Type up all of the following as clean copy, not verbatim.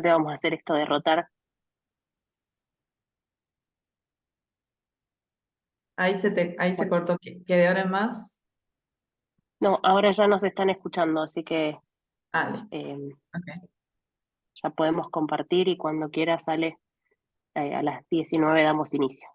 Aparte vamos a hacer esto de rotar. Ahí se Bueno, cortó, que de ahora en más. no, ahora ya nos están escuchando, así que Ah, listo. eh, Ok. ya podemos compartir y cuando quiera sale, a las 19 damos inicio.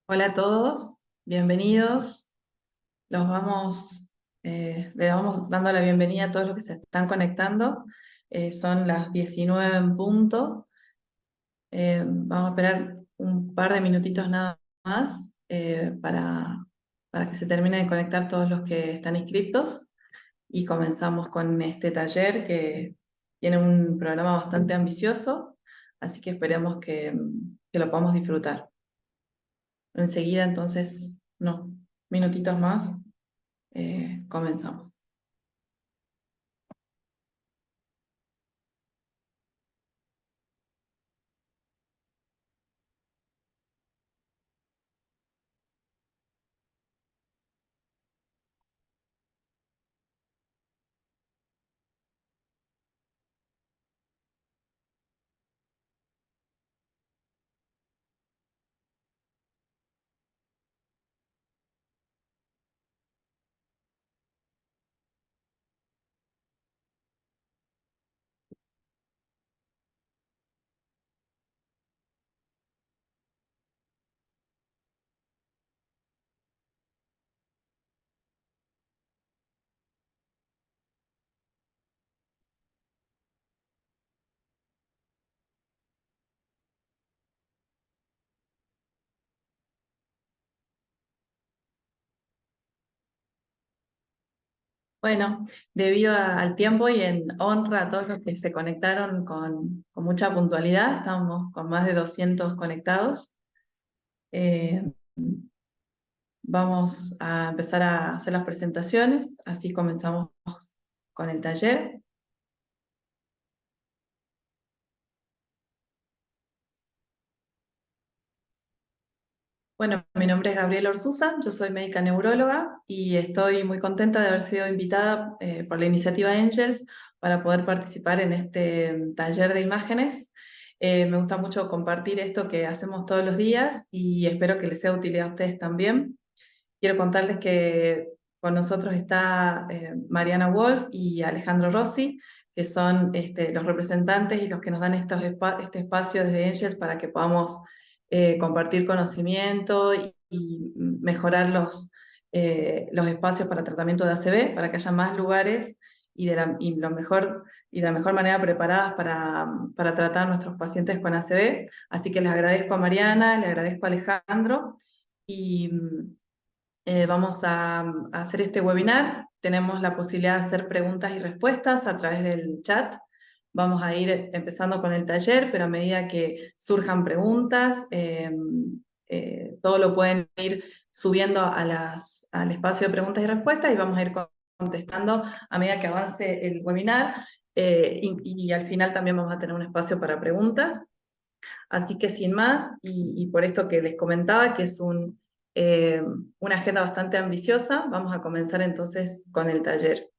Hola a todos, bienvenidos. Le vamos dando la bienvenida a todos los que se están conectando. Son las 19 en punto. Vamos a esperar un par de minutitos nada más para que se termine de conectar todos los que están inscriptos y comenzamos con este taller que tiene un programa bastante ambicioso, así que esperemos que lo podamos disfrutar. Enseguida, entonces, unos minutitos más, comenzamos. Bueno, debido al tiempo y en honra a todos los que se conectaron con mucha puntualidad, estamos con más de 200 conectados. Eh, Vamos a empezar a hacer las presentaciones, así comenzamos con el taller. Bueno, mi nombre es Gabriela Orsusa, yo soy médica neuróloga y estoy muy contenta de haber sido invitada por la iniciativa Angels para poder participar en este taller de imágenes. Me gusta mucho compartir esto que hacemos todos los días y espero que les sea útil a ustedes también. Quiero contarles que con nosotros está Mariana Wolf y Alejandro Rossi, que son los representantes y los que nos dan este espacio desde Angels para que podamos compartir conocimiento y mejorar los espacios para tratamiento de ACV, para que haya más lugares y de la mejor manera preparadas para tratar a nuestros pacientes con ACV. Así que les agradezco a Mariana, le agradezco a Alejandro y vamos a hacer este webinar. Tenemos la posibilidad de hacer preguntas y respuestas a través del chat. Vamos a ir empezando con el taller, pero a medida que surjan preguntas, todo lo pueden ir subiendo al espacio de preguntas y respuestas y vamos a ir contestando a medida que avance el webinar, y al final también vamos a tener un espacio para preguntas. Así que sin más, y por esto que les comentaba, que es una agenda bastante ambiciosa, vamos a comenzar entonces con el taller.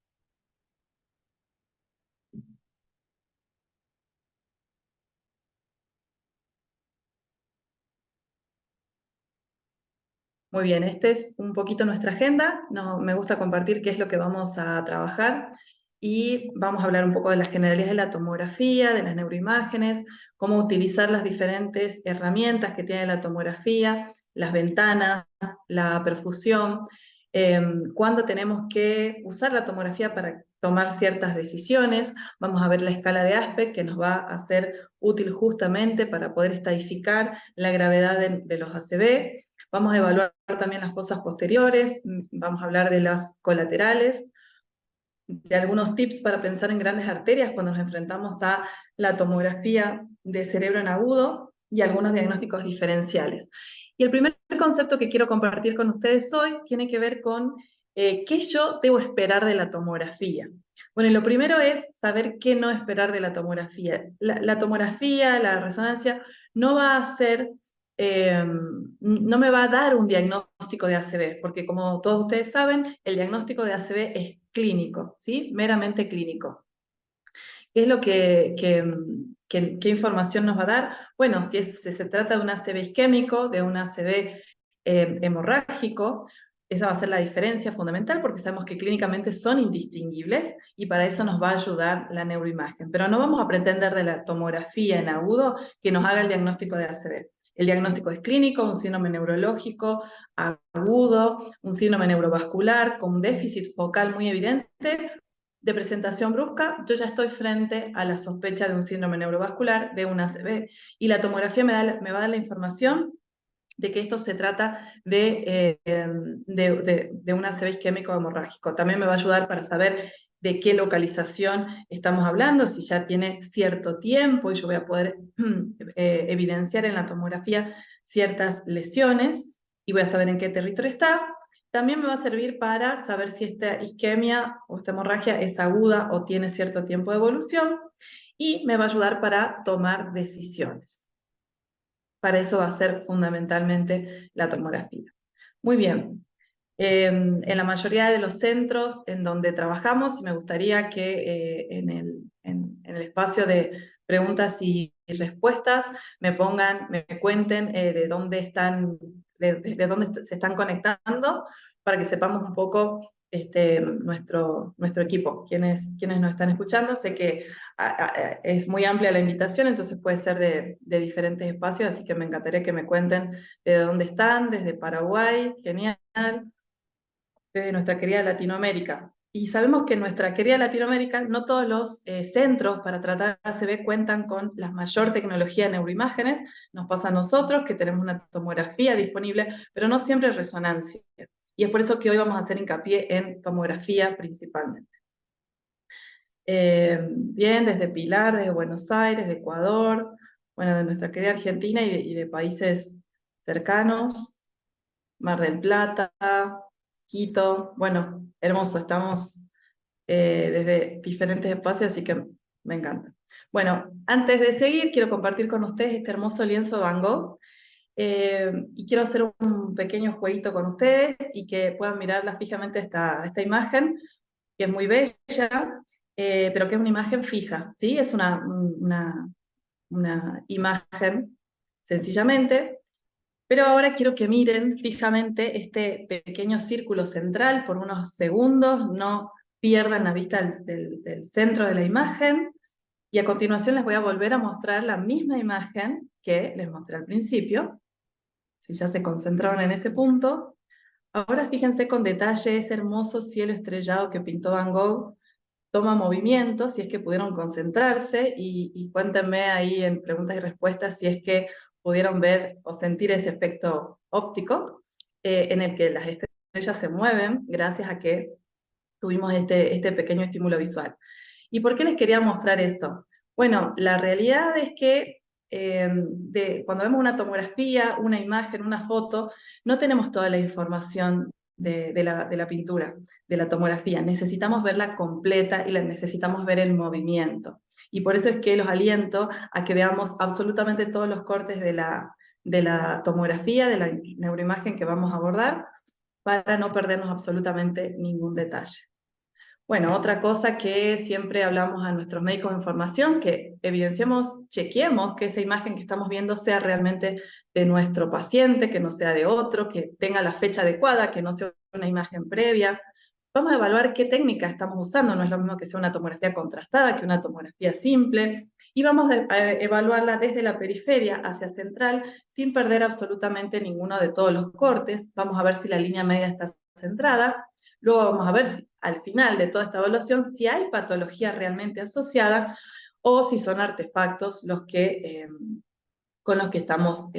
Muy bien, esta es un poquito nuestra agenda. No, me gusta compartir qué es lo que vamos a trabajar y vamos a hablar un poco de las generalidades de la tomografía, de las neuroimágenes, cómo utilizar las diferentes herramientas que tiene la tomografía, las ventanas, la perfusión, cuándo tenemos que usar la tomografía para tomar ciertas decisiones. Vamos a ver la escala de Aspect, que nos va a ser útil justamente para poder estadificar la gravedad de los ACV. Vamos a evaluar también las fosas posteriores, vamos a hablar de las colaterales, de algunos tips para pensar en grandes arterias cuando nos enfrentamos a la tomografía de cerebro en agudo y algunos diagnósticos diferenciales. Y el primer concepto que quiero compartir con ustedes hoy tiene que ver con qué yo debo esperar de la tomografía. Bueno, y lo primero es saber qué no esperar de la tomografía. La tomografía, la resonancia, no va a ser no me va a dar un diagnóstico de ACV, porque como todos ustedes saben, el diagnóstico de ACV es clínico, ¿sí? Meramente clínico. ¿Qué es lo qué información nos va a dar? Bueno, si se trata de un ACV isquémico, de un ACV hemorrágico, esa va a ser la diferencia fundamental porque sabemos que clínicamente son indistinguibles y para eso nos va a ayudar la neuroimagen. Pero no vamos a pretender de la tomografía en agudo que nos haga el diagnóstico de ACV. El diagnóstico es clínico, un síndrome neurológico agudo, un síndrome neurovascular con un déficit focal muy evidente, de presentación brusca, yo ya estoy frente a la sospecha de un síndrome neurovascular, de un ACV, y la tomografía me va a dar la información de que esto se trata de un ACV isquémico hemorrágico. También me va a ayudar para saber de qué localización estamos hablando, si ya tiene cierto tiempo y yo voy a poder evidenciar en la tomografía ciertas lesiones y voy a saber en qué territorio está. También me va a servir para saber si esta isquemia o esta hemorragia es aguda o tiene cierto tiempo de evolución y me va a ayudar para tomar decisiones. Para eso va a ser fundamentalmente la tomografía. Muy bien. En la mayoría de los centros en donde trabajamos, y me gustaría que en el espacio de preguntas y respuestas me cuenten de dónde están, de dónde se están conectando, para que sepamos un poco nuestro equipo, quienes nos están escuchando. Sé que es muy amplia la invitación, entonces puede ser de diferentes espacios, así que me encantaría que me cuenten de dónde están, desde Paraguay, genial, de nuestra querida Latinoamérica. Y sabemos que en nuestra querida Latinoamérica no todos los centros para tratar ACV cuentan con la mayor tecnología de neuroimágenes. Nos pasa a nosotros que tenemos una tomografía disponible, pero no siempre resonancia. Y es por eso que hoy vamos a hacer hincapié en tomografía principalmente. Bien, desde Pilar, desde Buenos Aires, de Ecuador, bueno, de nuestra querida Argentina y de países cercanos, Mar del Plata, Quito, bueno, hermoso, estamos desde diferentes espacios, así que me encanta. Bueno, antes de seguir, quiero compartir con ustedes este hermoso lienzo de Van Gogh, y quiero hacer un pequeño jueguito con ustedes y que puedan mirarla fijamente esta imagen, que es muy bella, pero que es una imagen fija, ¿sí? Es una imagen, sencillamente, pero ahora quiero que miren fijamente este pequeño círculo central por unos segundos, no pierdan la vista del centro de la imagen, y a continuación les voy a volver a mostrar la misma imagen que les mostré al principio. Si ya se concentraron en ese punto, ahora fíjense con detalle ese hermoso cielo estrellado que pintó Van Gogh. Toma movimiento, si es que pudieron concentrarse, y cuéntenme ahí en preguntas y respuestas si es que pudieron ver o sentir ese efecto óptico en el que las estrellas se mueven gracias a que tuvimos este pequeño estímulo visual. ¿Y por qué les quería mostrar esto? Bueno, la realidad es que cuando vemos una tomografía, una imagen, una foto, no tenemos toda la información de la pintura, de la tomografía. Necesitamos verla completa y necesitamos ver el movimiento. Y por eso es que los aliento a que veamos absolutamente todos los cortes de la tomografía, de la neuroimagen que vamos a abordar, para no perdernos absolutamente ningún detalle. Bueno, otra cosa que siempre hablamos a nuestros médicos de formación, que evidenciemos, chequeemos que esa imagen que estamos viendo sea realmente de nuestro paciente, que no sea de otro, que tenga la fecha adecuada, que no sea una imagen previa. Vamos a evaluar qué técnica estamos usando, no es lo mismo que sea una tomografía contrastada que una tomografía simple, y vamos a evaluarla desde la periferia hacia central, sin perder absolutamente ninguno de todos los cortes. Vamos a ver si la línea media está centrada. Luego vamos a ver si, al final de toda esta evaluación, si hay patología realmente asociada o si son artefactos con los que estamos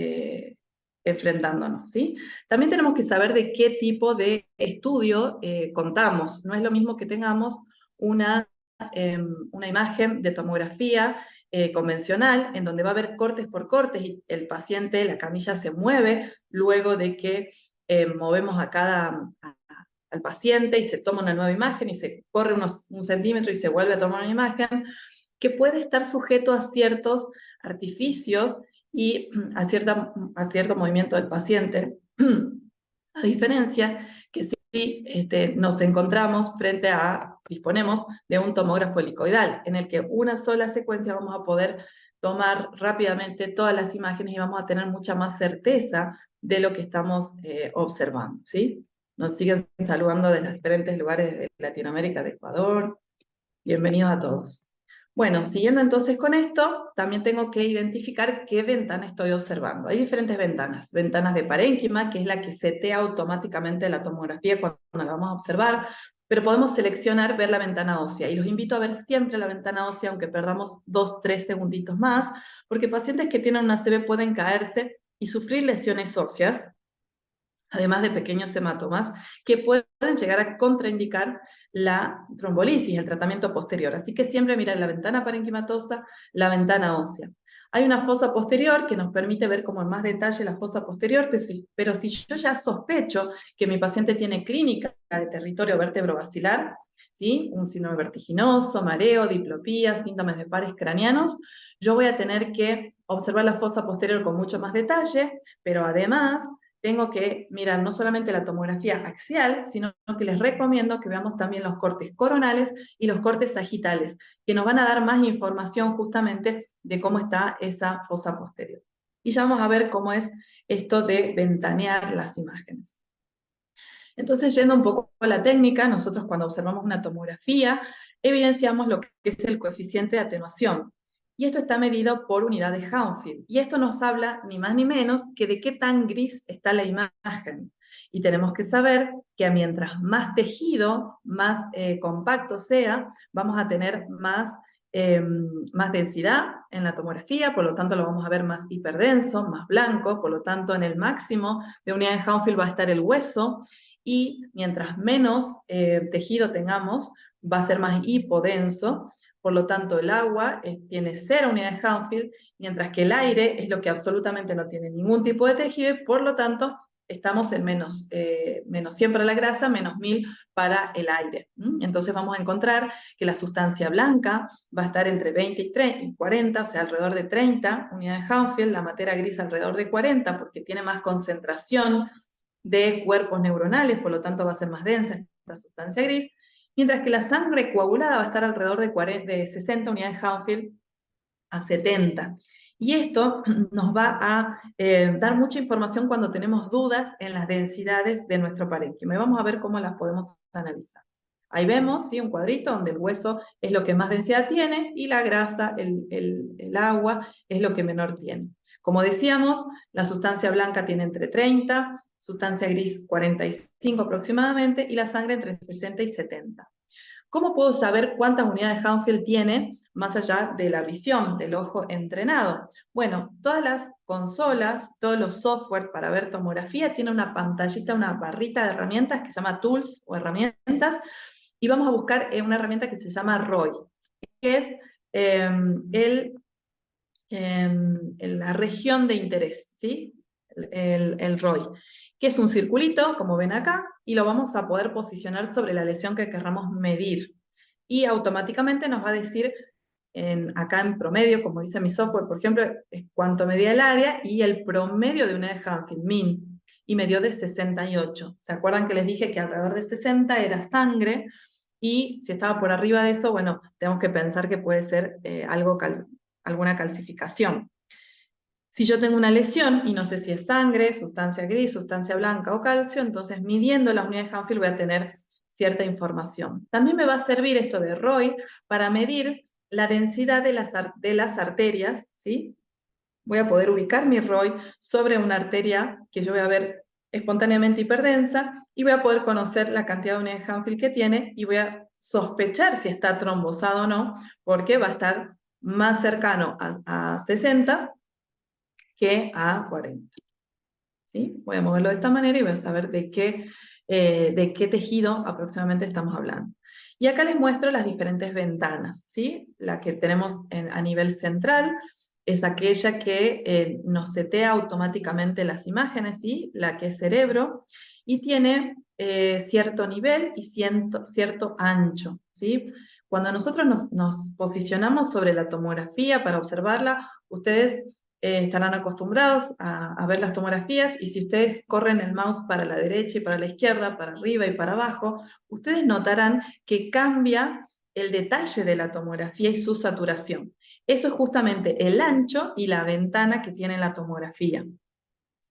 enfrentándonos, ¿sí? También tenemos que saber de qué tipo de estudio contamos. No es lo mismo que tengamos una imagen de tomografía convencional, en donde va a haber cortes por cortes y el paciente, la camilla se mueve luego de que movemos al paciente y se toma una nueva imagen y se corre un centímetro y se vuelve a tomar una imagen, que puede estar sujeto a ciertos artificios y a cierto movimiento del paciente, a diferencia que si nos encontramos disponemos de un tomógrafo helicoidal, en el que una sola secuencia vamos a poder tomar rápidamente todas las imágenes y vamos a tener mucha más certeza de lo que estamos observando, ¿sí? Nos siguen saludando de los diferentes lugares de Latinoamérica, de Ecuador. Bienvenidos a todos. Bueno, siguiendo entonces con esto, también tengo que identificar qué ventana estoy observando. Hay diferentes ventanas. Ventanas de parénquima, que es la que setea automáticamente la tomografía cuando la vamos a observar, pero podemos seleccionar ver la ventana ósea. Y los invito a ver siempre la ventana ósea, aunque perdamos 2, 3 segunditos más, porque pacientes que tienen una ACV pueden caerse y sufrir lesiones óseas, además de pequeños hematomas, que pueden llegar a contraindicar la trombolisis, el tratamiento posterior. Así que siempre mirar la ventana parenquimatosa, la ventana ósea. Hay una fosa posterior que nos permite ver como en más detalle la fosa posterior, pero si yo ya sospecho que mi paciente tiene clínica de territorio vértebro-basilar, ¿sí? Un síndrome vertiginoso, mareo, diplopía, síntomas de pares craneanos, yo voy a tener que observar la fosa posterior con mucho más detalle, pero además tengo que mirar no solamente la tomografía axial, sino que les recomiendo que veamos también los cortes coronales y los cortes sagitales, que nos van a dar más información justamente de cómo está esa fosa posterior. Y ya vamos a ver cómo es esto de ventanear las imágenes. Entonces, yendo un poco a la técnica, nosotros cuando observamos una tomografía, evidenciamos lo que es el coeficiente de atenuación. Y esto está medido por unidad de Hounsfield. Y esto nos habla ni más ni menos que de qué tan gris está la imagen. Y tenemos que saber que mientras más tejido, más compacto sea, vamos a tener más densidad en la tomografía, por lo tanto lo vamos a ver más hiperdenso, más blanco, por lo tanto en el máximo de unidad de Hounsfield va a estar el hueso, y mientras menos tejido tengamos, va a ser más hipodenso. Por lo tanto, el agua tiene 0 unidades Hounsfield, mientras que el aire es lo que absolutamente no tiene ningún tipo de tejido, y por lo tanto estamos en menos 100 para la grasa, menos 1000 para el aire. Entonces vamos a encontrar que la sustancia blanca va a estar entre 20 y 40, o sea, alrededor de 30 unidades Hounsfield, la materia gris alrededor de 40, porque tiene más concentración de cuerpos neuronales, por lo tanto va a ser más densa esta sustancia gris, mientras que la sangre coagulada va a estar alrededor de 60 unidades Hounsfield a 70. Y esto nos va a dar mucha información cuando tenemos dudas en las densidades de nuestro parénquima. Y vamos a ver cómo las podemos analizar. Ahí vemos, ¿sí?, un cuadrito donde el hueso es lo que más densidad tiene y la grasa, el agua, es lo que menor tiene. Como decíamos, la sustancia blanca tiene entre 30, sustancia gris 45 aproximadamente, y la sangre entre 60 y 70. ¿Cómo puedo saber cuántas unidades Hounsfield tiene más allá de la visión del ojo entrenado? Bueno, todas las consolas, todos los software para ver tomografía tienen una pantallita, una barrita de herramientas que se llama Tools o herramientas, y vamos a buscar una herramienta que se llama ROI, que es la región de interés, ¿sí? El ROI. que es un circulito, como ven acá, y lo vamos a poder posicionar sobre la lesión que querramos medir. Y automáticamente nos va a decir, acá en promedio, como dice mi software, por ejemplo, es cuánto medía el área y el promedio de unidad de Hanfield, min, y me dio de 68. ¿Se acuerdan que les dije que alrededor de 60 era sangre? Y si estaba por arriba de eso, bueno, tenemos que pensar que puede ser alguna calcificación. Si yo tengo una lesión y no sé si es sangre, sustancia gris, sustancia blanca o calcio, entonces midiendo la unidad de Hanfield voy a tener cierta información. También me va a servir esto de ROI para medir la densidad de las arterias, ¿sí? Voy a poder ubicar mi ROI sobre una arteria que yo voy a ver espontáneamente hiperdensa y voy a poder conocer la cantidad de unidades de Hanfield que tiene y voy a sospechar si está trombosado o no, porque va a estar más cercano a 60 que a 40. ¿Sí? Voy a moverlo de esta manera y voy a saber de qué tejido aproximadamente estamos hablando. Y acá les muestro las diferentes ventanas, ¿sí? La que tenemos a nivel central es aquella que nos setea automáticamente las imágenes, ¿sí? La que es cerebro, y tiene cierto nivel y cierto ancho, ¿sí? Cuando nosotros nos posicionamos sobre la tomografía para observarla, ustedes estarán acostumbrados a ver las tomografías, y si ustedes corren el mouse para la derecha y para la izquierda, para arriba y para abajo, ustedes notarán que cambia el detalle de la tomografía y su saturación. Eso es justamente el ancho y la ventana que tiene la tomografía.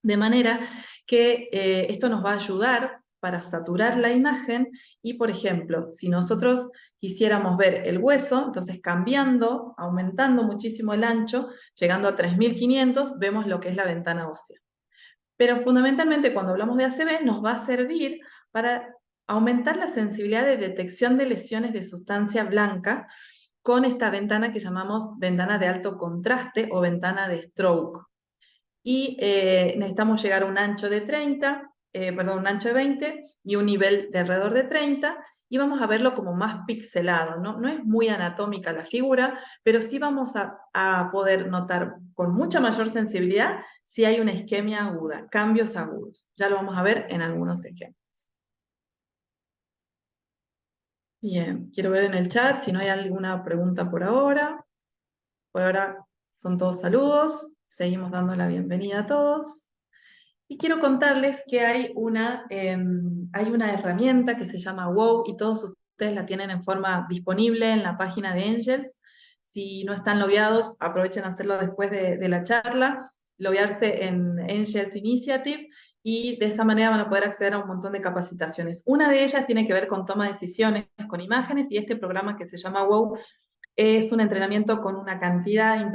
De manera que esto nos va a ayudar para saturar la imagen y, por ejemplo, si nosotros quisiéramos ver el hueso, entonces cambiando, aumentando muchísimo el ancho, llegando a 3500, vemos lo que es la ventana ósea. Pero fundamentalmente cuando hablamos de ACV nos va a servir para aumentar la sensibilidad de detección de lesiones de sustancia blanca con esta ventana que llamamos ventana de alto contraste o ventana de stroke. Y necesitamos llegar a un ancho de 30, un ancho de 20 y un nivel de alrededor de 30, y vamos a verlo como más pixelado, ¿no? No es muy anatómica la figura, pero sí vamos a poder notar con mucha mayor sensibilidad si hay una isquemia aguda, cambios agudos. Ya lo vamos a ver en algunos ejemplos. Bien, quiero ver en el chat si no hay alguna pregunta por ahora. Por ahora son todos saludos. Seguimos dando la bienvenida a todos. Y quiero contarles que hay una herramienta que se llama WOW y todos ustedes la tienen en forma disponible en la página de Angels. Si no están logueados, aprovechen a hacerlo después de la charla, loguearse en Angels Initiative, y de esa manera van a poder acceder a un montón de capacitaciones. Una de ellas tiene que ver con toma de decisiones, con imágenes, y este programa que se llama WOW es un entrenamiento con una cantidad,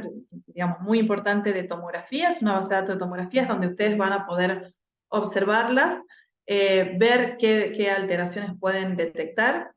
digamos, muy importante de tomografías, una base de datos de tomografías donde ustedes van a poder observarlas, ver qué alteraciones pueden detectar,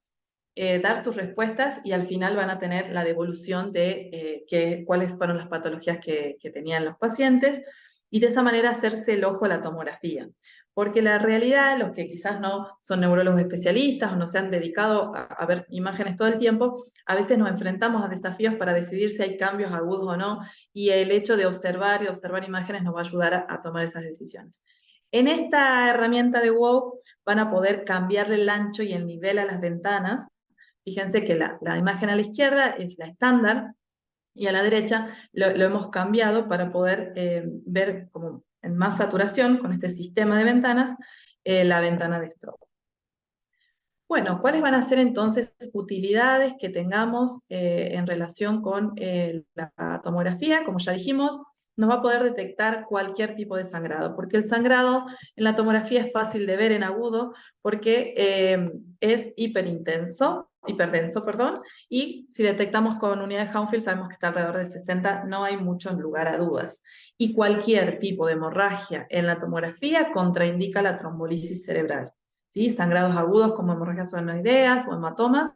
dar sus respuestas, y al final van a tener la devolución de cuáles fueron las patologías que tenían los pacientes, y de esa manera hacerse el ojo a la tomografía. Porque la realidad, los que quizás no son neurólogos especialistas o no se han dedicado a ver imágenes todo el tiempo, a veces nos enfrentamos a desafíos para decidir si hay cambios agudos o no, y el hecho de observar y observar imágenes nos va a ayudar a tomar esas decisiones. En esta herramienta de WOW van a poder cambiarle el ancho y el nivel a las ventanas. Fíjense que la imagen a la izquierda es la estándar, y a la derecha lo hemos cambiado para poder ver como en más saturación con este sistema de ventanas la ventana de stroke. Bueno, ¿cuáles van a ser entonces utilidades que tengamos en relación con la tomografía? Como ya dijimos, nos va a poder detectar cualquier tipo de sangrado, porque el sangrado en la tomografía es fácil de ver en agudo, porque es hiperdenso, y si detectamos con unidad de Hanfield sabemos que está alrededor de 60, no hay mucho lugar a dudas. Y cualquier tipo de hemorragia en la tomografía contraindica la trombolisis cerebral. ¿Sí? Sangrados agudos como hemorragias subarachnoideas o hematomas,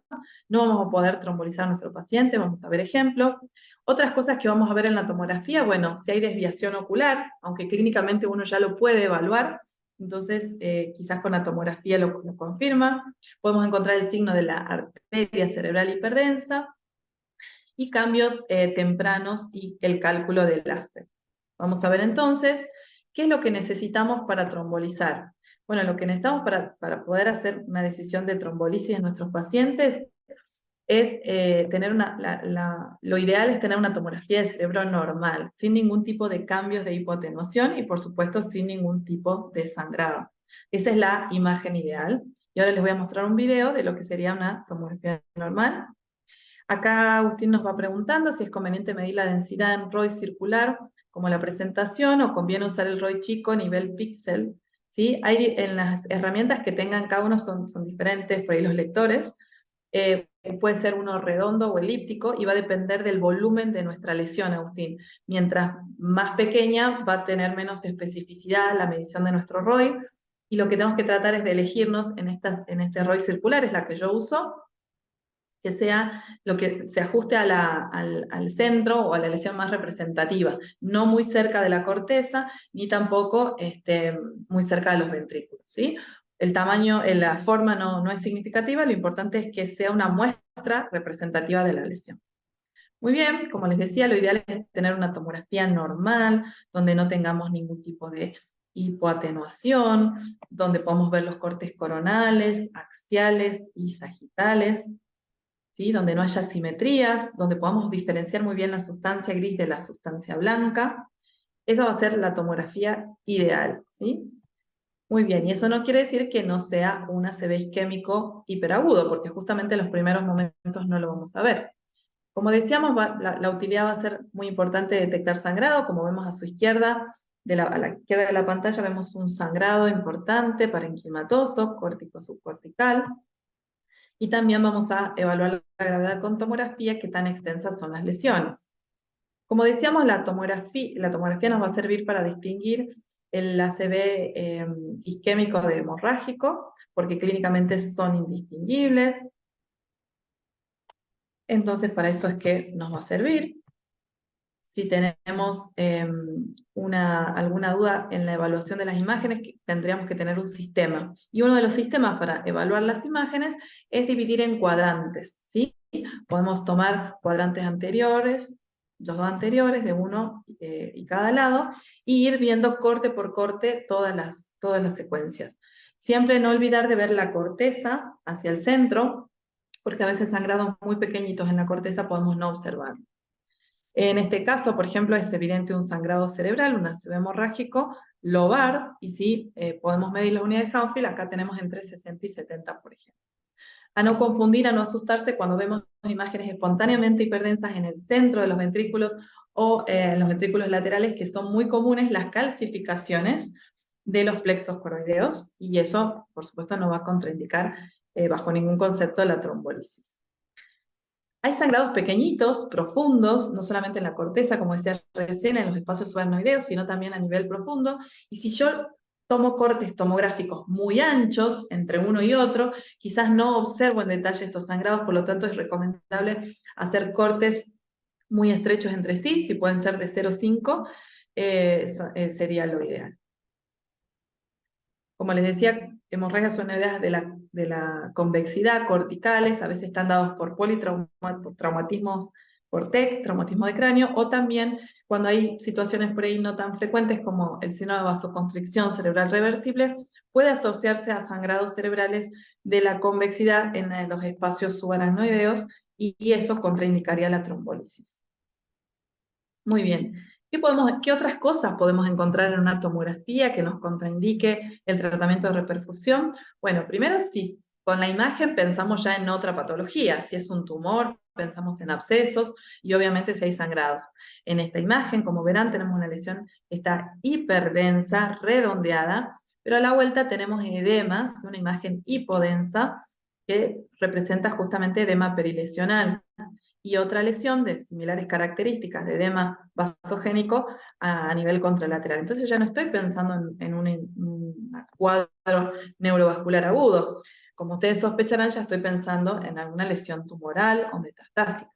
no vamos a poder trombolizar a nuestro paciente, vamos a ver ejemplo. Otras cosas que vamos a ver en la tomografía, bueno, si hay desviación ocular, aunque clínicamente uno ya lo puede evaluar, entonces quizás con la tomografía lo confirma. Podemos encontrar el signo de la arteria cerebral hiperdensa y cambios tempranos y el cálculo del aspecto. Vamos a ver entonces ¿Qué es lo que necesitamos para trombolizar? Bueno, lo que necesitamos para poder hacer una decisión de trombolisis en nuestros pacientes es tener lo ideal es tener una tomografía de cerebro normal, sin ningún tipo de cambios de hipoatenuación y por supuesto sin ningún tipo de sangrado. Esa es la imagen ideal. Y ahora les voy a mostrar un video de lo que sería una tomografía normal. Acá Agustín nos va preguntando si es conveniente medir la densidad en ROI circular como la presentación o conviene usar el ROI chico nivel píxel. ¿Sí? En las herramientas que tengan cada uno son diferentes, por ahí los lectores. Puede ser uno redondo o elíptico y va a depender del volumen de nuestra lesión, Agustín. Mientras más pequeña va a tener menos especificidad la medición de nuestro ROI y lo que tenemos que tratar es de elegirnos en este ROI circular, es la que yo uso, que sea lo que se ajuste al centro o a la lesión más representativa, no muy cerca de la corteza, ni tampoco muy cerca de los ventrículos, ¿sí? El tamaño, la forma no es significativa, lo importante es que sea una muestra representativa de la lesión. Muy bien, como les decía, lo ideal es tener una tomografía normal, donde no tengamos ningún tipo de hipoatenuación, donde podamos ver los cortes coronales, axiales y sagitales, ¿sí? Donde no haya simetrías, donde podamos diferenciar muy bien la sustancia gris de la sustancia blanca. Esa va a ser la tomografía ideal, ¿sí? Muy bien, y eso no quiere decir que no sea un ACV isquémico hiperagudo, porque justamente en los primeros momentos no lo vamos a ver. Como decíamos, la utilidad va a ser muy importante detectar sangrado, como vemos a su izquierda, a la izquierda de la pantalla vemos un sangrado importante, parenquimatoso, córtico subcortical. Y también vamos a evaluar la gravedad con tomografía, qué tan extensas son las lesiones. Como decíamos, la tomografía nos va a servir para distinguir el ACV isquémico de hemorrágico, porque clínicamente son indistinguibles. Entonces, para eso es que nos va a servir. Si tenemos alguna duda en la evaluación de las imágenes, tendríamos que tener un sistema. Y uno de los sistemas para evaluar las imágenes es dividir en cuadrantes, ¿sí? Podemos tomar cuadrantes anteriores, los dos anteriores, de uno y cada lado, y ir viendo corte por corte todas las secuencias. Siempre no olvidar de ver la corteza hacia el centro, porque a veces sangrados muy pequeñitos en la corteza podemos no observar. En este caso, por ejemplo, es evidente un sangrado cerebral, un ACV hemorrágico lobar, y si podemos medir las unidades de Hanfield, acá tenemos entre 60 y 70, por ejemplo. A no confundir, a no asustarse cuando vemos imágenes espontáneamente hiperdensas en el centro de los ventrículos o en los ventrículos laterales, que son muy comunes las calcificaciones de los plexos coroideos, y eso, por supuesto, no va a contraindicar bajo ningún concepto la trombolisis. Hay sangrados pequeñitos, profundos, no solamente en la corteza, como decía recién, en los espacios subaracnoideos, sino también a nivel profundo. Y si yo tomo cortes tomográficos muy anchos entre uno y otro, quizás no observo en detalle estos sangrados, por lo tanto es recomendable hacer cortes muy estrechos entre sí, si pueden ser de 0,5, sería lo ideal. Como les decía, hemorragias son ideas de la convexidad, corticales, a veces están dados por por traumatismos por TEC, traumatismo de cráneo, o también cuando hay situaciones por ahí no tan frecuentes como el síndrome de vasoconstricción cerebral reversible, puede asociarse a sangrados cerebrales de la convexidad en los espacios subaracnoideos y eso contraindicaría la trombólisis. Muy bien. ¿Qué otras cosas podemos encontrar en una tomografía que nos contraindique el tratamiento de reperfusión? Bueno, primero, si con la imagen pensamos ya en otra patología, si es un tumor, pensamos en abscesos y obviamente si hay sangrados. En esta imagen, como verán, tenemos una lesión que está hiperdensa, redondeada, pero a la vuelta tenemos edema, una imagen hipodensa que representa justamente edema perilesional. Y otra lesión de similares características de edema vasogénico a nivel contralateral. Entonces ya no estoy pensando en un cuadro neurovascular agudo. Como ustedes sospecharán, ya estoy pensando en alguna lesión tumoral o metastásica.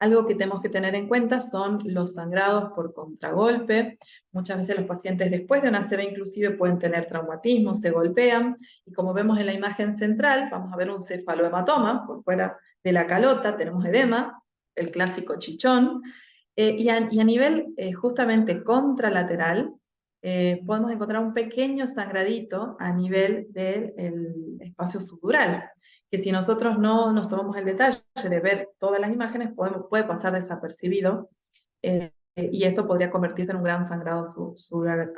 Algo que tenemos que tener en cuenta son los sangrados por contragolpe. Muchas veces los pacientes después de una ACV inclusive pueden tener traumatismo, se golpean, y como vemos en la imagen central, vamos a ver un cefalohematoma por fuera de la calota, tenemos edema, el clásico chichón, Y a nivel justamente contralateral, podemos encontrar un pequeño sangradito a nivel del espacio subdural, que si nosotros no nos tomamos el detalle de ver todas las imágenes, puede pasar desapercibido, y esto podría convertirse en un gran sangrado subdural,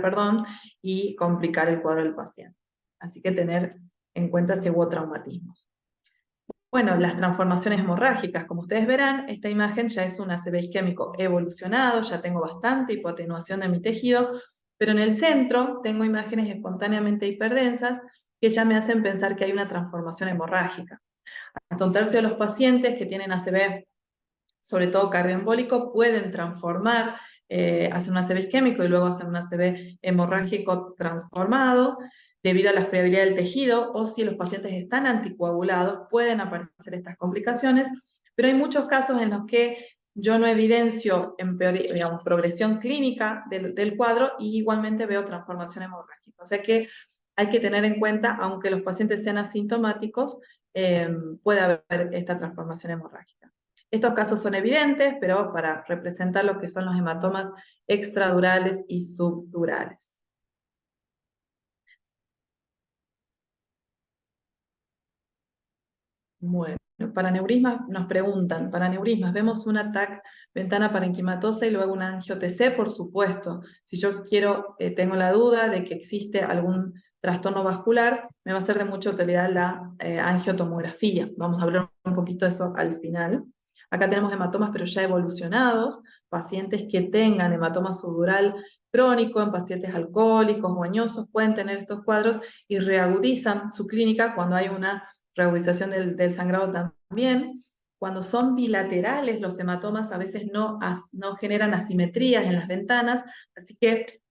perdón, y complicar el cuadro del paciente. Así que tener en cuenta si hubo traumatismos. Bueno, las transformaciones hemorrágicas, como ustedes verán, esta imagen ya es un ACV isquémico evolucionado, ya tengo bastante hipoatenuación de mi tejido, pero en el centro tengo imágenes espontáneamente hiperdensas que ya me hacen pensar que hay una transformación hemorrágica. Hasta un tercio de los pacientes que tienen ACV, sobre todo cardioembólico, pueden transformar, hacen un ACV isquémico y luego hacen un ACV hemorrágico transformado, debido a la friabilidad del tejido, o si los pacientes están anticoagulados, pueden aparecer estas complicaciones, pero hay muchos casos en los que yo no evidencio digamos, progresión clínica del cuadro y igualmente veo transformación hemorrágica. O sea que hay que tener en cuenta, aunque los pacientes sean asintomáticos, puede haber esta transformación hemorrágica. Estos casos son evidentes, pero para representar lo que son los hematomas extradurales y subdurales. Bueno, para neurismas nos preguntan, para neurismas, ¿vemos una TAC ventana parenquimatosa y luego una angio-TC? Por supuesto. Si yo tengo la duda de que existe algún trastorno vascular, me va a ser de mucha utilidad la angiotomografía. Vamos a hablar un poquito de eso al final. Acá tenemos hematomas, pero ya evolucionados, pacientes que tengan hematoma subdural crónico, en pacientes alcohólicos o añosos, pueden tener estos cuadros y reagudizan su clínica cuando hay una reagudización del sangrado también. Cuando son bilaterales, los hematomas a veces no generan asimetrías en las ventanas, así que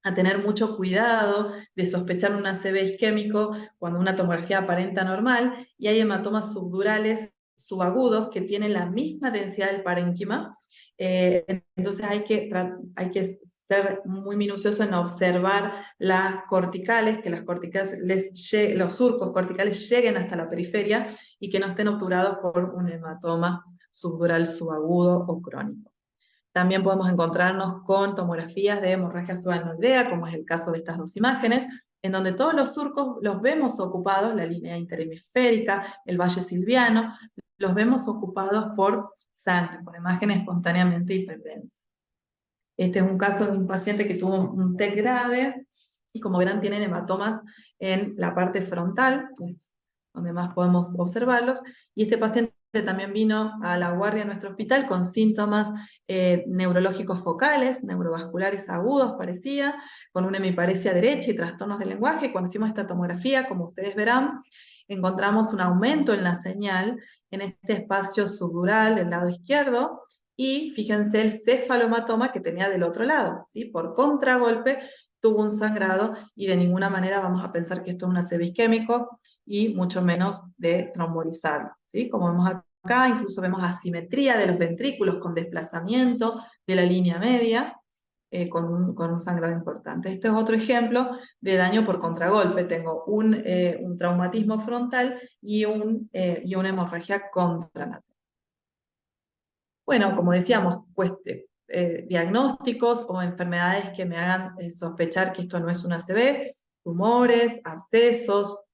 a tener mucho cuidado de sospechar un ACV isquémico cuando una tomografía aparenta normal, y hay hematomas subdurales subagudos que tienen la misma densidad del parénquima, entonces hay que ser muy minucioso en observar las corticales, que los surcos corticales lleguen hasta la periferia y que no estén obturados por un hematoma subdural subagudo o crónico. También podemos encontrarnos con tomografías de hemorragia subarachnoidea, como es el caso de estas dos imágenes, en donde todos los surcos los vemos ocupados, la línea interhemisférica, el valle silviano, los vemos ocupados por sangre, por imágenes espontáneamente hiperdensa. Este es un caso de un paciente que tuvo un TEC grave y, como verán, tienen hematomas en la parte frontal, pues donde más podemos observarlos, y este paciente también vino a la guardia de nuestro hospital con síntomas neurológicos focales, neurovasculares agudos, parecía, con una hemiparesia derecha y trastornos del lenguaje. Cuando hicimos esta tomografía, como ustedes verán, encontramos un aumento en la señal en este espacio subdural del lado izquierdo, y fíjense el cefalomatoma que tenía del otro lado, ¿sí? Por contragolpe tuvo un sangrado, y de ninguna manera vamos a pensar que esto es un ACV isquémico, y mucho menos de trombolizarlo, ¿sí? Como vemos acá, incluso vemos asimetría de los ventrículos con desplazamiento de la línea media, con un sangrado importante. Este es otro ejemplo de daño por contragolpe. Tengo un traumatismo frontal y una hemorragia contralateral. Bueno, como decíamos, pues, diagnósticos o enfermedades que me hagan sospechar que esto no es un ACV, tumores, abscesos,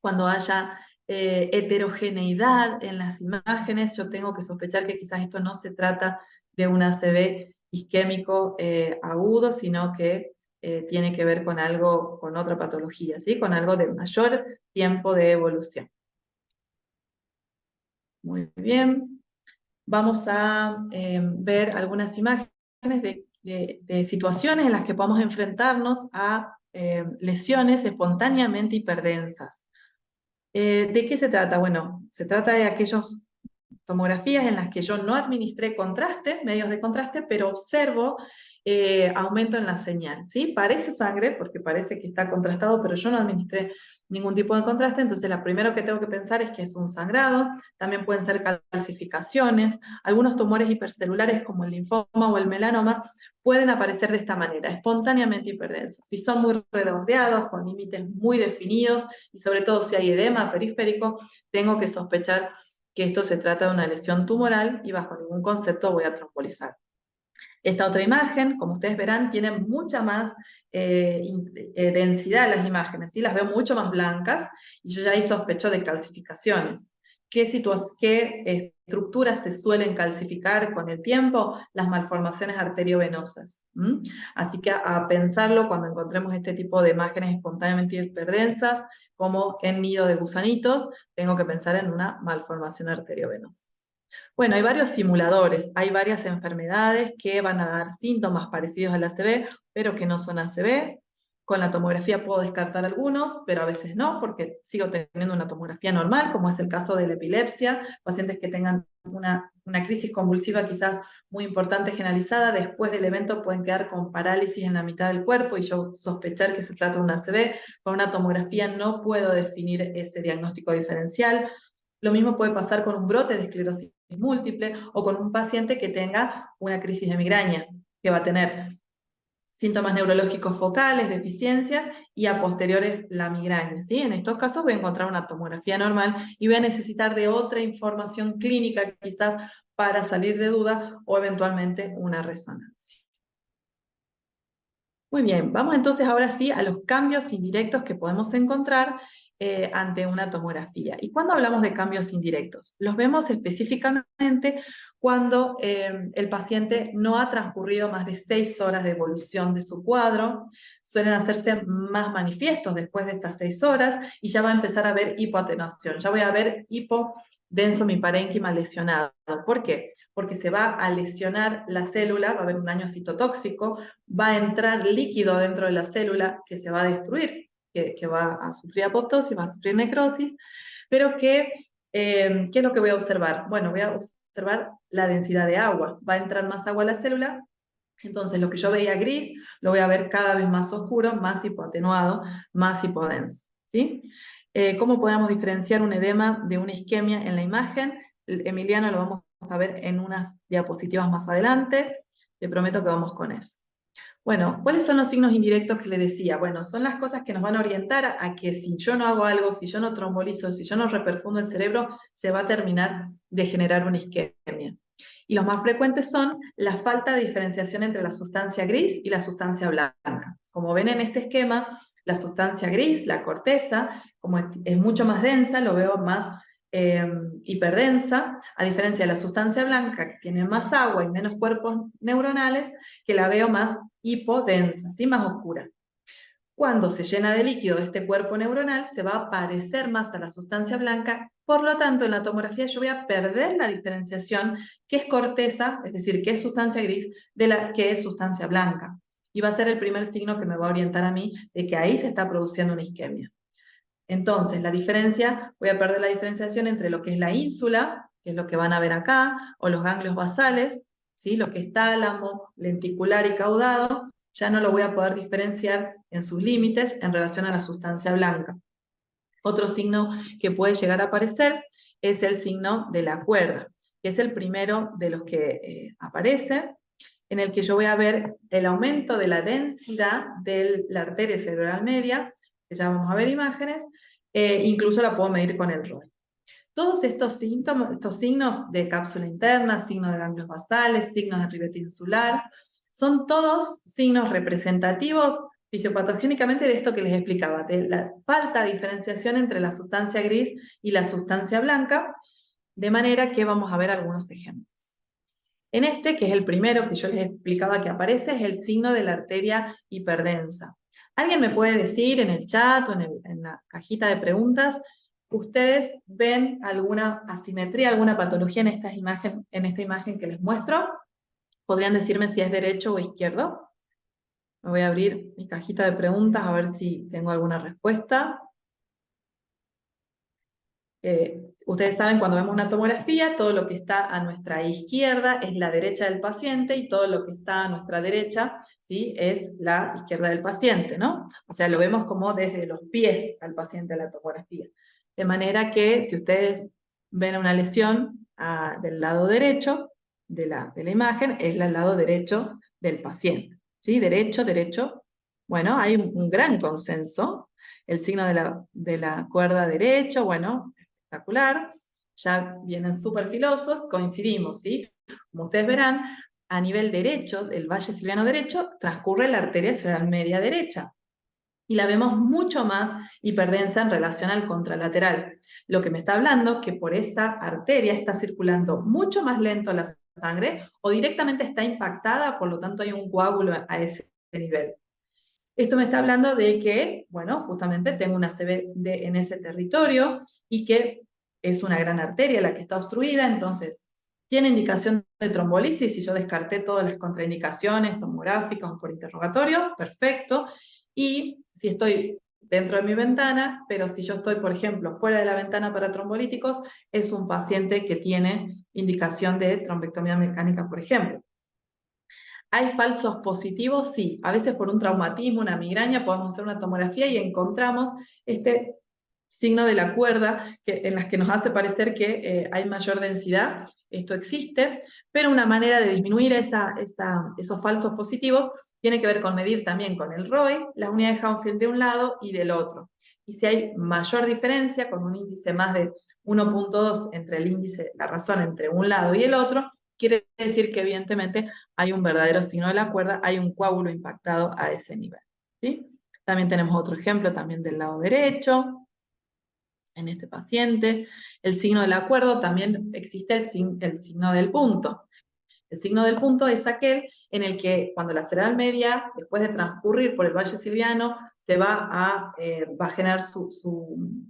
cuando haya heterogeneidad en las imágenes, yo tengo que sospechar que quizás esto no se trata de un ACV isquémico agudo, sino que tiene que ver con algo, con otra patología, ¿sí? Con algo de mayor tiempo de evolución. Muy bien. Vamos a ver algunas imágenes de situaciones en las que podemos enfrentarnos a lesiones espontáneamente hiperdensas. ¿De qué se trata? Bueno, se trata de aquellas tomografías en las que yo no administré contraste, medios de contraste, pero observo aumento en la señal, ¿sí? Parece sangre, porque parece que está contrastado, pero yo no administré ningún tipo de contraste, entonces lo primero que tengo que pensar es que es un sangrado. También pueden ser calcificaciones, algunos tumores hipercelulares como el linfoma o el melanoma pueden aparecer de esta manera, espontáneamente hiperdensos. Si son muy redondeados, con límites muy definidos, y sobre todo si hay edema periférico, tengo que sospechar que esto se trata de una lesión tumoral y bajo ningún concepto voy a trombolizar. Esta otra imagen, como ustedes verán, tiene mucha más densidad las imágenes, ¿sí? Las veo mucho más blancas y yo ya ahí sospecho de calcificaciones. ¿Qué estructuras se suelen calcificar con el tiempo? Las malformaciones arteriovenosas. Así que a pensarlo cuando encontremos este tipo de imágenes espontáneamente hiperdensas, como en nido de gusanitos, tengo que pensar en una malformación arteriovenosa. Bueno, hay varios simuladores, hay varias enfermedades que van a dar síntomas parecidos al ACV, pero que no son ACV. Con la tomografía puedo descartar algunos, pero a veces no, porque sigo teniendo una tomografía normal, como es el caso de la epilepsia, pacientes que tengan una crisis convulsiva quizás muy importante generalizada, después del evento pueden quedar con parálisis en la mitad del cuerpo y yo sospechar que se trata de un ACV. Con una tomografía no puedo definir ese diagnóstico diferencial. Lo mismo puede pasar con un brote de esclerosis múltiple o con un paciente que tenga una crisis de migraña, que va a tener síntomas neurológicos focales, deficiencias y a posteriores la migraña. ¿Sí? En estos casos voy a encontrar una tomografía normal y voy a necesitar de otra información clínica quizás para salir de duda o eventualmente una resonancia. Muy bien, vamos entonces ahora sí a los cambios indirectos que podemos encontrar ante una tomografía. ¿Y cuándo hablamos de cambios indirectos? Los vemos específicamente cuando el paciente no ha transcurrido más de 6 horas de evolución de su cuadro, suelen hacerse más manifiestos después de estas 6 horas y ya va a empezar a haber hipoatenuación, ya voy a ver hipodenso miparénquima lesionado. ¿Por qué? Porque se va a lesionar la célula, va a haber un daño citotóxico, va a entrar líquido dentro de la célula que se va a destruir, que va a sufrir apoptosis, va a sufrir necrosis, pero ¿qué es lo que voy a observar? Bueno, voy a observar la densidad de agua. Va a entrar más agua a la célula, entonces lo que yo veía gris, lo voy a ver cada vez más oscuro, más hipoatenuado, más hipodenso. ¿Sí? ¿Cómo podemos diferenciar un edema de una isquemia en la imagen? Emiliano lo vamos a ver en unas diapositivas más adelante. Te prometo que vamos con eso. Bueno, ¿cuáles son los signos indirectos que le decía? Bueno, son las cosas que nos van a orientar a que si yo no hago algo, si yo no trombolizo, si yo no reperfundo el cerebro, se va a terminar de generar una isquemia. Y los más frecuentes son la falta de diferenciación entre la sustancia gris y la sustancia blanca. Como ven en este esquema, la sustancia gris, la corteza, como es mucho más densa, lo veo más hiperdensa, a diferencia de la sustancia blanca, que tiene más agua y menos cuerpos neuronales, que la veo más hipodensa, ¿sí? Más oscura. Cuando se llena de líquido este cuerpo neuronal, se va a parecer más a la sustancia blanca, por lo tanto, en la tomografía yo voy a perder la diferenciación qué es corteza, es decir, qué es sustancia gris, de la que es sustancia blanca. Y va a ser el primer signo que me va a orientar a mí de que ahí se está produciendo una isquemia. Entonces, voy a perder la diferenciación entre lo que es la ínsula, que es lo que van a ver acá, o los ganglios basales, ¿sí? Lo que es tálamo, lenticular y caudado, ya no lo voy a poder diferenciar en sus límites en relación a la sustancia blanca. Otro signo que puede llegar a aparecer es el signo de la cuerda, que es el primero de los que aparece, en el que yo voy a ver el aumento de la densidad de la arteria cerebral media, que ya vamos a ver imágenes, incluso la puedo medir con el ROI. Todos estos síntomas, estos signos de cápsula interna, signos de ganglios basales, signos de ribete insular, son todos signos representativos fisiopatogénicamente de esto que les explicaba, de la falta de diferenciación entre la sustancia gris y la sustancia blanca, de manera que vamos a ver algunos ejemplos. En este, que es el primero que yo les explicaba que aparece, es el signo de la arteria hiperdensa. ¿Alguien me puede decir en el chat o en la cajita de preguntas, ustedes ven alguna asimetría, alguna patología en esta imagen que les muestro? ¿Podrían decirme si es derecho o izquierdo? Me voy a abrir mi cajita de preguntas a ver si tengo alguna respuesta. Ustedes saben, cuando vemos una tomografía, todo lo que está a nuestra izquierda es la derecha del paciente y todo lo que está a nuestra derecha, ¿sí? Es la izquierda del paciente, ¿no? O sea, lo vemos como desde los pies al paciente a la tomografía. De manera que si ustedes ven una lesión del lado derecho de la imagen, es el lado derecho del paciente, ¿sí? Derecho, derecho. Bueno, hay un gran consenso. El signo de la cuerda derecho, bueno, espectacular. ya vienen súper filosos, coincidimos, ¿sí? Como ustedes verán, a nivel derecho, del valle silviano derecho, transcurre la arteria cerebral media derecha. Y la vemos mucho más hiperdensa en relación al contralateral. Lo que me está hablando que por esa arteria está circulando mucho más lento la sangre o directamente está impactada, por lo tanto hay un coágulo a ese nivel. Esto me está hablando de que, bueno, justamente tengo una CVD en ese territorio y que es una gran arteria la que está obstruida, entonces tiene indicación de trombolisis y yo descarté todas las contraindicaciones tomográficas o por interrogatorio, perfecto. Y si estoy dentro de mi ventana, pero si yo estoy, por ejemplo, fuera de la ventana para trombolíticos, es un paciente que tiene indicación de trombectomía mecánica, por ejemplo. ¿Hay falsos positivos? Sí. A veces por un traumatismo, una migraña, podemos hacer una tomografía y encontramos este signo de la cuerda en las que nos hace parecer que hay mayor densidad. Esto existe, pero una manera de disminuir esos falsos positivos tiene que ver con medir también con el ROI, las unidades de Hounsfield de un lado y del otro. Y si hay mayor diferencia, con un índice más de 1.2 entre el índice, la razón entre un lado y el otro, quiere decir que evidentemente hay un verdadero signo de la cuerda, hay un coágulo impactado a ese nivel. ¿Sí? También tenemos otro ejemplo también del lado derecho, en este paciente. El signo del acuerdo, también existe el signo del punto. El signo del punto es aquel en el que cuando la cerebral media, después de transcurrir por el valle silviano, va a generar su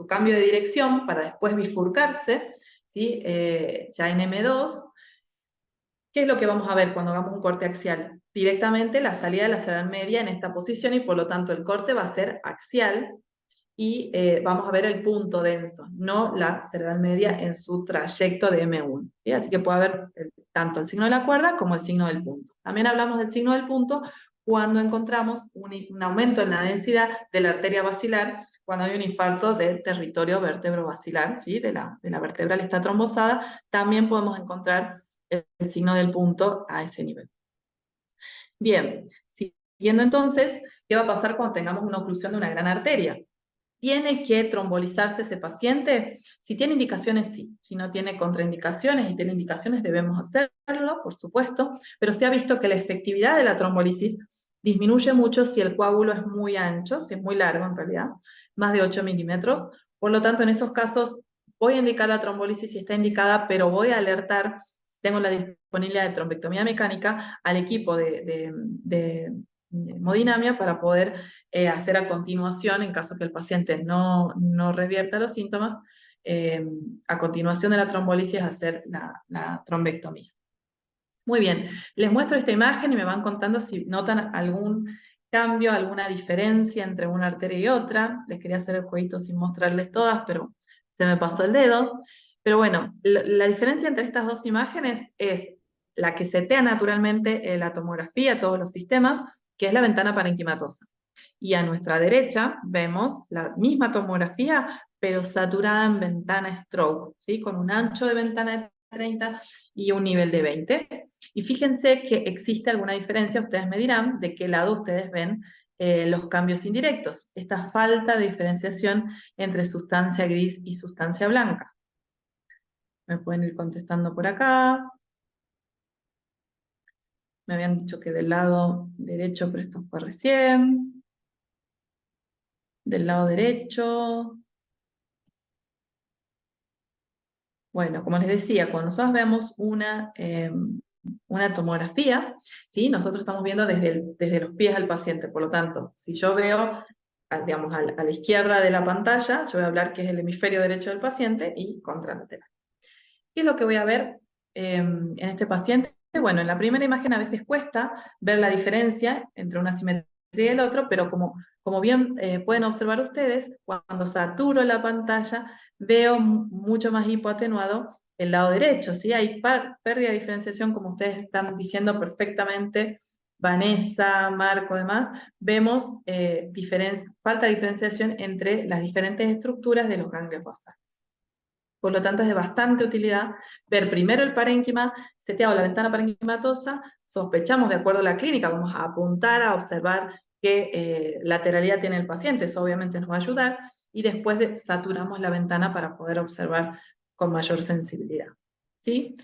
cambio de dirección para después bifurcarse, ¿sí? Ya en M2. ¿Qué es lo que vamos a ver cuando hagamos un corte axial? Directamente la salida de la cerebral media en esta posición y por lo tanto el corte va a ser axial y vamos a ver el punto denso, no la cerebral media en su trayecto de M1. ¿Sí? Así que puede haber tanto el signo de la cuerda como el signo del punto. También hablamos del signo del punto cuando encontramos un aumento en la densidad de la arteria basilar, cuando hay un infarto del territorio vértebro-basilar, ¿sí? de la vertebral está trombosada, también podemos encontrar el signo del punto a ese nivel. Bien, siguiendo entonces, ¿qué va a pasar cuando tengamos una oclusión de una gran arteria? ¿Tiene que trombolizarse ese paciente? Si tiene indicaciones, sí. Si no tiene contraindicaciones y tiene indicaciones, debemos hacerlo, por supuesto, pero se ha visto que la efectividad de la trombolisis disminuye mucho si el coágulo es muy ancho, si es muy largo en realidad, más de 8 milímetros. Por lo tanto, en esos casos voy a indicar la trombolisis si está indicada, pero voy a alertar, si tengo la disponibilidad de trombectomía mecánica, al equipo de hemodinamia para poder hacer a continuación, en caso que el paciente no revierta los síntomas, a continuación de la trombolisis hacer la trombectomía. Muy bien, les muestro esta imagen y me van contando si notan algún cambio, alguna diferencia entre una arteria y otra. Les quería hacer el jueguito sin mostrarles todas, pero se me pasó el dedo. Pero bueno, la diferencia entre estas dos imágenes es la que setea naturalmente la tomografía, todos los sistemas, que es la ventana parenquimatosa. Y a nuestra derecha vemos la misma tomografía, pero saturada en ventana stroke, ¿sí? Con un ancho de ventana de 30 y un nivel de 20. Y fíjense que existe alguna diferencia, ustedes me dirán de qué lado ustedes ven los cambios indirectos, esta falta de diferenciación entre sustancia gris y sustancia blanca. Me pueden ir contestando por acá. Me habían dicho que del lado derecho, pero esto fue recién. Del lado derecho. Bueno, como les decía, cuando nosotros vemos una tomografía, ¿sí? Nosotros estamos viendo desde los pies al paciente. Por lo tanto, si yo veo, digamos, a la izquierda de la pantalla, yo voy a hablar que es el hemisferio derecho del paciente y contralateral. ¿Qué es lo que voy a ver en este paciente? Bueno, en la primera imagen a veces cuesta ver la diferencia entre una simetría y el otro, pero como bien pueden observar ustedes, cuando saturo la pantalla, veo mucho más hipoatenuado el lado derecho, ¿sí? Hay pérdida de diferenciación, como ustedes están diciendo perfectamente, Vanessa, Marco, demás, vemos falta de diferenciación entre las diferentes estructuras de los ganglios basales. Por lo tanto, es de bastante utilidad ver primero el parénquima, seteado la ventana parenquimatosa, sospechamos de acuerdo a la clínica, vamos a apuntar a observar qué lateralidad tiene el paciente, eso obviamente nos va a ayudar, y después saturamos la ventana para poder observar con mayor sensibilidad. ¿Sí?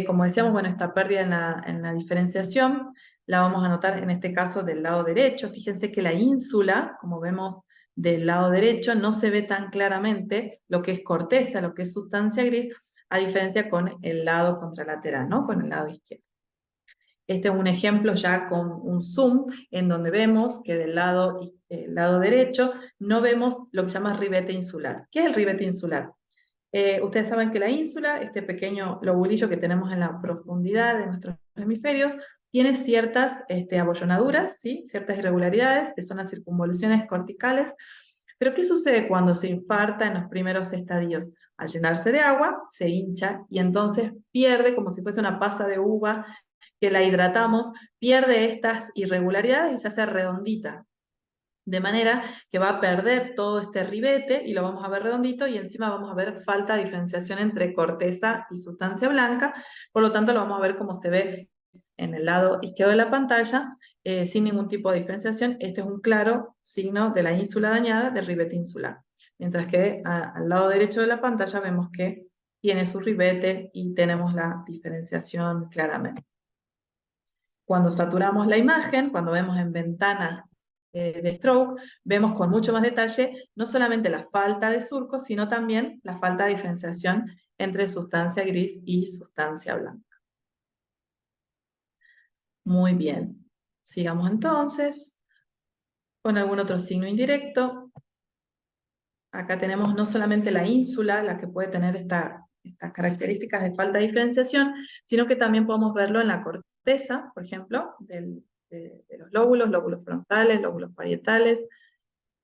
Como decíamos, bueno, esta pérdida en la diferenciación la vamos a notar en este caso del lado derecho. Fíjense que la ínsula, como vemos del lado derecho, no se ve tan claramente lo que es corteza, lo que es sustancia gris, a diferencia con el lado contralateral, ¿no? Con el lado izquierdo. Este es un ejemplo ya con un zoom, en donde vemos que del lado derecho no vemos lo que se llama ribete insular. ¿Qué es el ribete insular? Ustedes saben que la ínsula, este pequeño lobulillo que tenemos en la profundidad de nuestros hemisferios, tiene ciertas abollonaduras, ¿sí? Ciertas irregularidades, que son las circunvoluciones corticales. Pero ¿qué sucede cuando se infarta en los primeros estadios? Al llenarse de agua, se hincha y entonces pierde, como si fuese una pasa de uva que la hidratamos, pierde estas irregularidades y se hace redondita. De manera que va a perder todo este ribete y lo vamos a ver redondito y encima vamos a ver falta de diferenciación entre corteza y sustancia blanca, por lo tanto lo vamos a ver como se ve en el lado izquierdo de la pantalla, sin ningún tipo de diferenciación. Este es un claro signo de la ínsula dañada, del ribete insular. Mientras que al lado derecho de la pantalla vemos que tiene su ribete y tenemos la diferenciación claramente. Cuando saturamos la imagen, cuando vemos en ventana de stroke, vemos con mucho más detalle no solamente la falta de surco, sino también la falta de diferenciación entre sustancia gris y sustancia blanca. Muy bien. Sigamos entonces con algún otro signo indirecto. Acá tenemos no solamente la ínsula, la que puede tener estas características de falta de diferenciación, sino que también podemos verlo en la corteza, por ejemplo, de los lóbulos frontales, lóbulos parietales,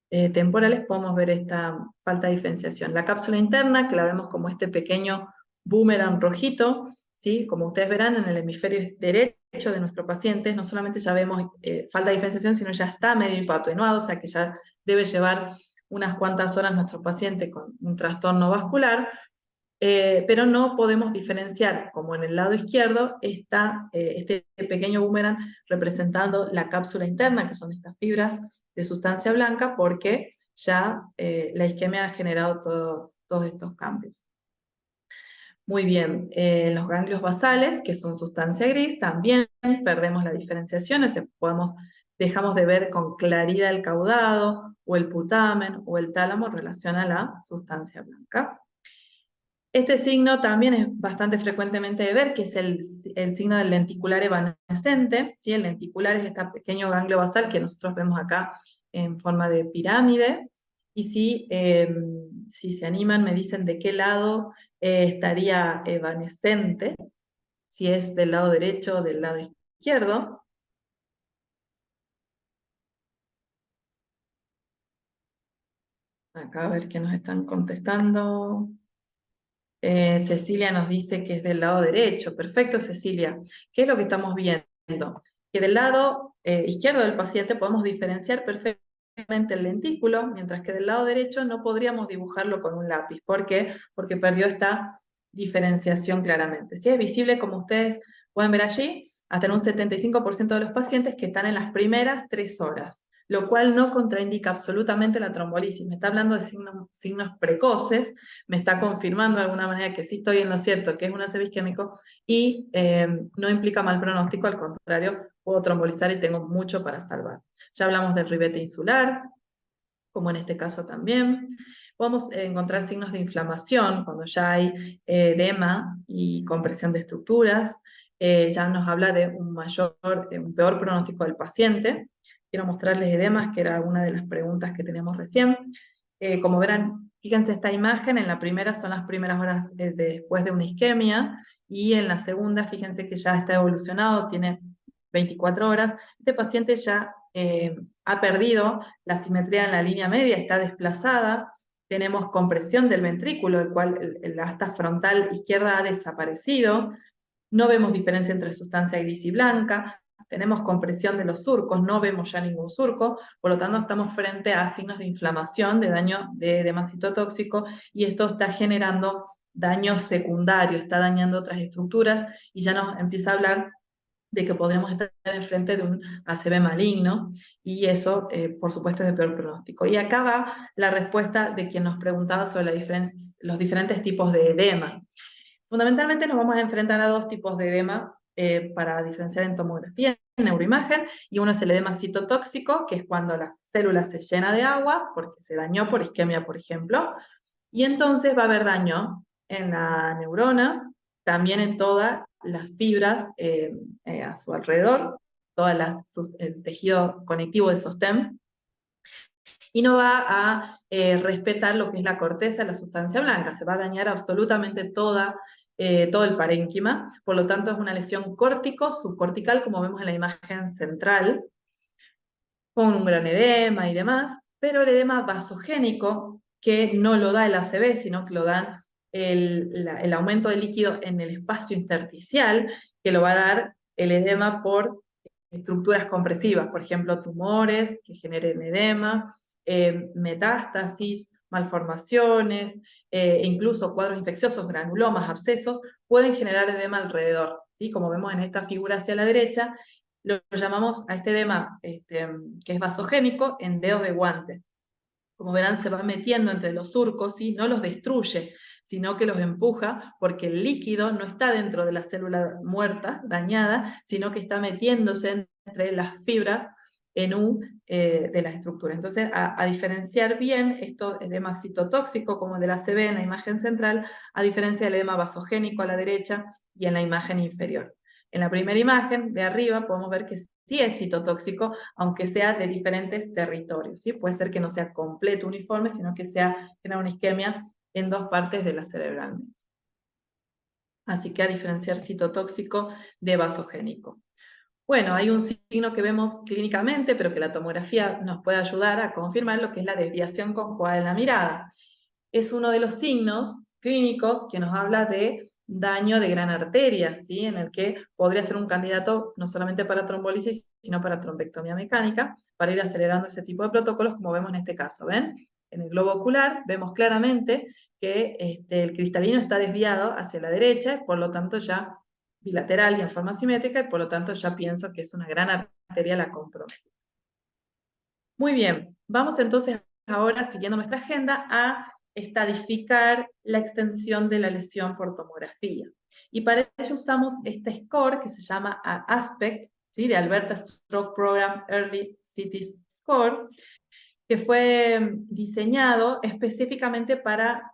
temporales, podemos ver esta falta de diferenciación. La cápsula interna, que la vemos como este pequeño boomerang rojito, ¿sí? Como ustedes verán en el hemisferio derecho de nuestros pacientes, no solamente ya vemos falta de diferenciación, sino ya está medio hipoatenuado, o sea que ya debe llevar unas cuantas horas nuestro paciente con un trastorno vascular, pero no podemos diferenciar, como en el lado izquierdo, este pequeño boomerang representando la cápsula interna, que son estas fibras de sustancia blanca, porque ya la isquemia ha generado todos estos cambios. Muy bien, los ganglios basales, que son sustancia gris, también perdemos la diferenciación, o sea, dejamos de ver con claridad el caudado, o el putamen, o el tálamo en relación a la sustancia blanca. Este signo también es bastante frecuentemente de ver, que es el signo del lenticular evanescente, ¿sí? El lenticular es este pequeño ganglio basal que nosotros vemos acá en forma de pirámide, y si se animan me dicen de qué lado estaría evanescente, si es del lado derecho o del lado izquierdo. Acá a ver qué nos están contestando. Cecilia nos dice que es del lado derecho. Perfecto, Cecilia. ¿Qué es lo que estamos viendo? Que del lado izquierdo del paciente podemos diferenciar perfectamente el lentículo, mientras que del lado derecho no podríamos dibujarlo con un lápiz. ¿Por qué? Porque perdió esta diferenciación claramente. ¿Sí? Es visible, como ustedes pueden ver allí, hasta en un 75% de los pacientes que están en las primeras 3 horas, lo cual no contraindica absolutamente la trombolisis. Me está hablando de signos precoces, me está confirmando de alguna manera que sí estoy en lo cierto, que es un ACV isquémico, y no implica mal pronóstico, al contrario, puedo trombolizar y tengo mucho para salvar. Ya hablamos del ribete insular, como en este caso también. Podemos encontrar signos de inflamación cuando ya hay edema y compresión de estructuras. Ya nos habla de un peor pronóstico del paciente. Quiero mostrarles edemas, que era una de las preguntas que teníamos recién. Como verán, fíjense esta imagen, en la primera son las primeras horas después de una isquemia, y en la segunda, fíjense que ya está evolucionado, tiene 24 horas. Este paciente ya ha perdido la simetría en la línea media, está desplazada, tenemos compresión del ventrículo, el cual la asta frontal izquierda ha desaparecido, no vemos diferencia entre sustancia gris y blanca, tenemos compresión de los surcos, no vemos ya ningún surco, por lo tanto estamos frente a signos de inflamación, de daño de edema citotóxico, y esto está generando daño secundario, está dañando otras estructuras, y ya nos empieza a hablar de que podríamos estar enfrente de un ACV maligno, y eso, por supuesto, es de peor pronóstico. Y acá va la respuesta de quien nos preguntaba sobre los diferentes tipos de edema. Fundamentalmente nos vamos a enfrentar a dos tipos de edema para diferenciar en tomografía, en neuroimagen, y uno es el edema citotóxico, que es cuando la célula se llena de agua, porque se dañó por isquemia, por ejemplo, y entonces va a haber daño en la neurona, también en todas las fibras a su alrededor, el tejido conectivo del sostén, y no va a respetar lo que es la corteza, la sustancia blanca, se va a dañar absolutamente todo el parénquima, por lo tanto es una lesión córtico-subcortical, como vemos en la imagen central, con un gran edema y demás, pero el edema vasogénico, que no lo da el ACV, sino que lo dan el aumento de líquido en el espacio intersticial, que lo va a dar el edema por estructuras compresivas, por ejemplo, tumores que generen edema, metástasis, malformaciones, incluso cuadros infecciosos, granulomas, abscesos, pueden generar edema alrededor, ¿sí? Como vemos en esta figura hacia la derecha, lo llamamos a este edema, que es vasogénico, en dedos de guante. Como verán, se va metiendo entre los surcos, ¿sí? No los destruye, sino que los empuja, porque el líquido no está dentro de la célula muerta, dañada, sino que está metiéndose entre las fibras de la estructura. Entonces, a diferenciar bien esto edema citotóxico, como el de la ACV en la imagen central, a diferencia del edema vasogénico a la derecha y en la imagen inferior. En la primera imagen de arriba podemos ver que sí es citotóxico, aunque sea de diferentes territorios, ¿sí? Puede ser que no sea completo, uniforme, sino que tenga una isquemia en dos partes de la cerebral. Así que a diferenciar citotóxico de vasogénico. Bueno, hay un signo que vemos clínicamente, pero que la tomografía nos puede ayudar a confirmar, lo que es la desviación conjugada en la mirada. Es uno de los signos clínicos que nos habla de daño de gran arteria, ¿sí? En el que podría ser un candidato no solamente para trombólisis, sino para trombectomía mecánica, para ir acelerando ese tipo de protocolos, como vemos en este caso. ¿Ven? En el globo ocular vemos claramente que el cristalino está desviado hacia la derecha, por lo tanto ya bilateral y en forma simétrica, y por lo tanto ya pienso que es una gran arteria la comprometida. Muy bien, vamos entonces ahora, siguiendo nuestra agenda, a estadificar la extensión de la lesión por tomografía. Y para ello usamos este score que se llama ASPECT, ¿sí? De Alberta Stroke Program Early Cities Score, que fue diseñado específicamente para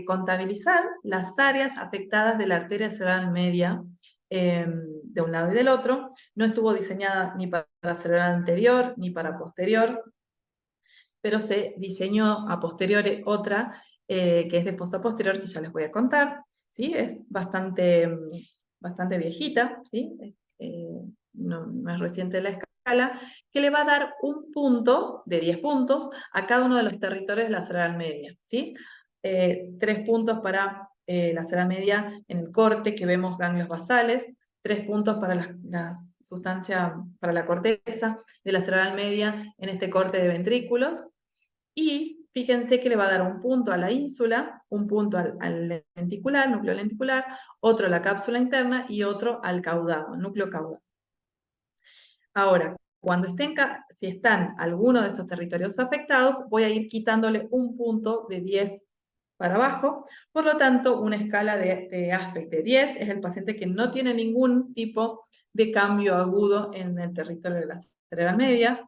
contabilizar las áreas afectadas de la arteria cerebral media de un lado y del otro. No estuvo diseñada ni para la cerebral anterior ni para posterior, pero se diseñó a posteriori otra que es de fosa posterior, que ya les voy a contar, ¿sí? Es bastante viejita, ¿sí? No es reciente la escala, que le va a dar un punto de 10 puntos a cada uno de los territorios de la cerebral media, ¿sí? 3 puntos para la cerebral media en el corte, que vemos ganglios basales, 3 puntos para la sustancia, para la corteza de la cerebral media en este corte de ventrículos, y fíjense que le va a dar un punto a la ínsula, un punto al lenticular, núcleo lenticular, otro a la cápsula interna y otro al caudado, núcleo caudado. Ahora, si están algunos de estos territorios afectados, voy a ir quitándole un punto de 10 para abajo. Por lo tanto, una escala de ASPECT de 10 es el paciente que no tiene ningún tipo de cambio agudo en el territorio de la cerebral media.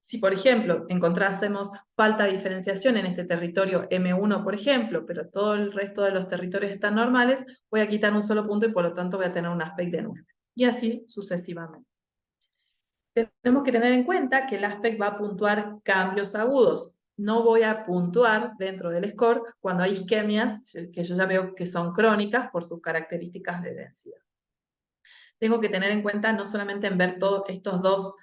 Si, por ejemplo, encontrásemos falta de diferenciación en este territorio M1, por ejemplo, pero todo el resto de los territorios están normales, voy a quitar un solo punto y por lo tanto voy a tener un ASPECT de 9. Y así sucesivamente. Tenemos que tener en cuenta que el ASPECT va a puntuar cambios agudos. No voy a puntuar dentro del score cuando hay isquemias que yo ya veo que son crónicas por sus características de densidad. Tengo que tener en cuenta no solamente en ver todos estos dos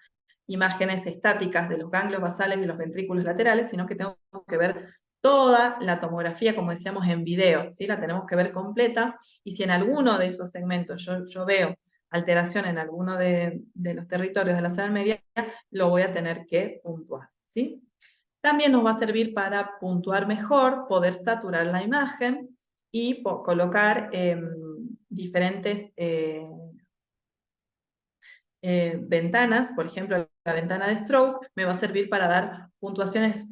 imágenes estáticas de los ganglios basales y de los ventrículos laterales, sino que tengo que ver toda la tomografía, como decíamos, en video, ¿sí? La tenemos que ver completa, y si en alguno de esos segmentos yo veo alteración en alguno de los territorios de la cerebral media, lo voy a tener que puntuar, ¿sí? También nos va a servir para puntuar mejor, poder saturar la imagen y colocar diferentes ventanas, por ejemplo, la ventana de stroke me va a servir para dar puntuaciones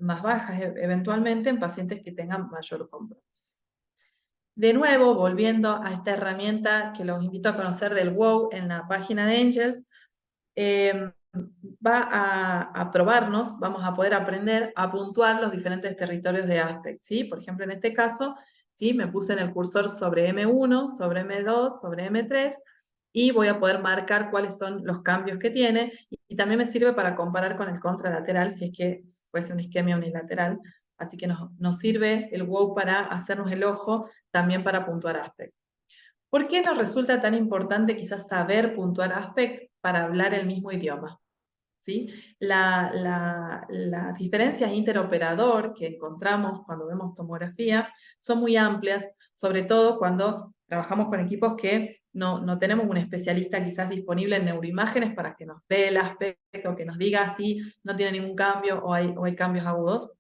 más bajas eventualmente en pacientes que tengan mayor compromiso. De nuevo, volviendo a esta herramienta que los invito a conocer del WOW en la página de Angels, va a probarnos, vamos a poder aprender a puntuar los diferentes territorios de Aspect, ¿sí? Por ejemplo, en este caso, ¿sí? Me puse en el cursor sobre M1, sobre M2, sobre M3, y voy a poder marcar cuáles son los cambios que tiene, y también me sirve para comparar con el contralateral, si es que fuese una isquemia unilateral, así que nos sirve el WOW para hacernos el ojo, también para puntuar Aspect. ¿Por qué nos resulta tan importante quizás saber puntuar Aspect para hablar el mismo idioma? ¿Sí? Las diferencias interoperador que encontramos cuando vemos tomografía son muy amplias, sobre todo cuando trabajamos con equipos que no tenemos un especialista quizás disponible en neuroimágenes para que nos dé el aspecto, que nos diga si no tiene ningún cambio o hay cambios agudos.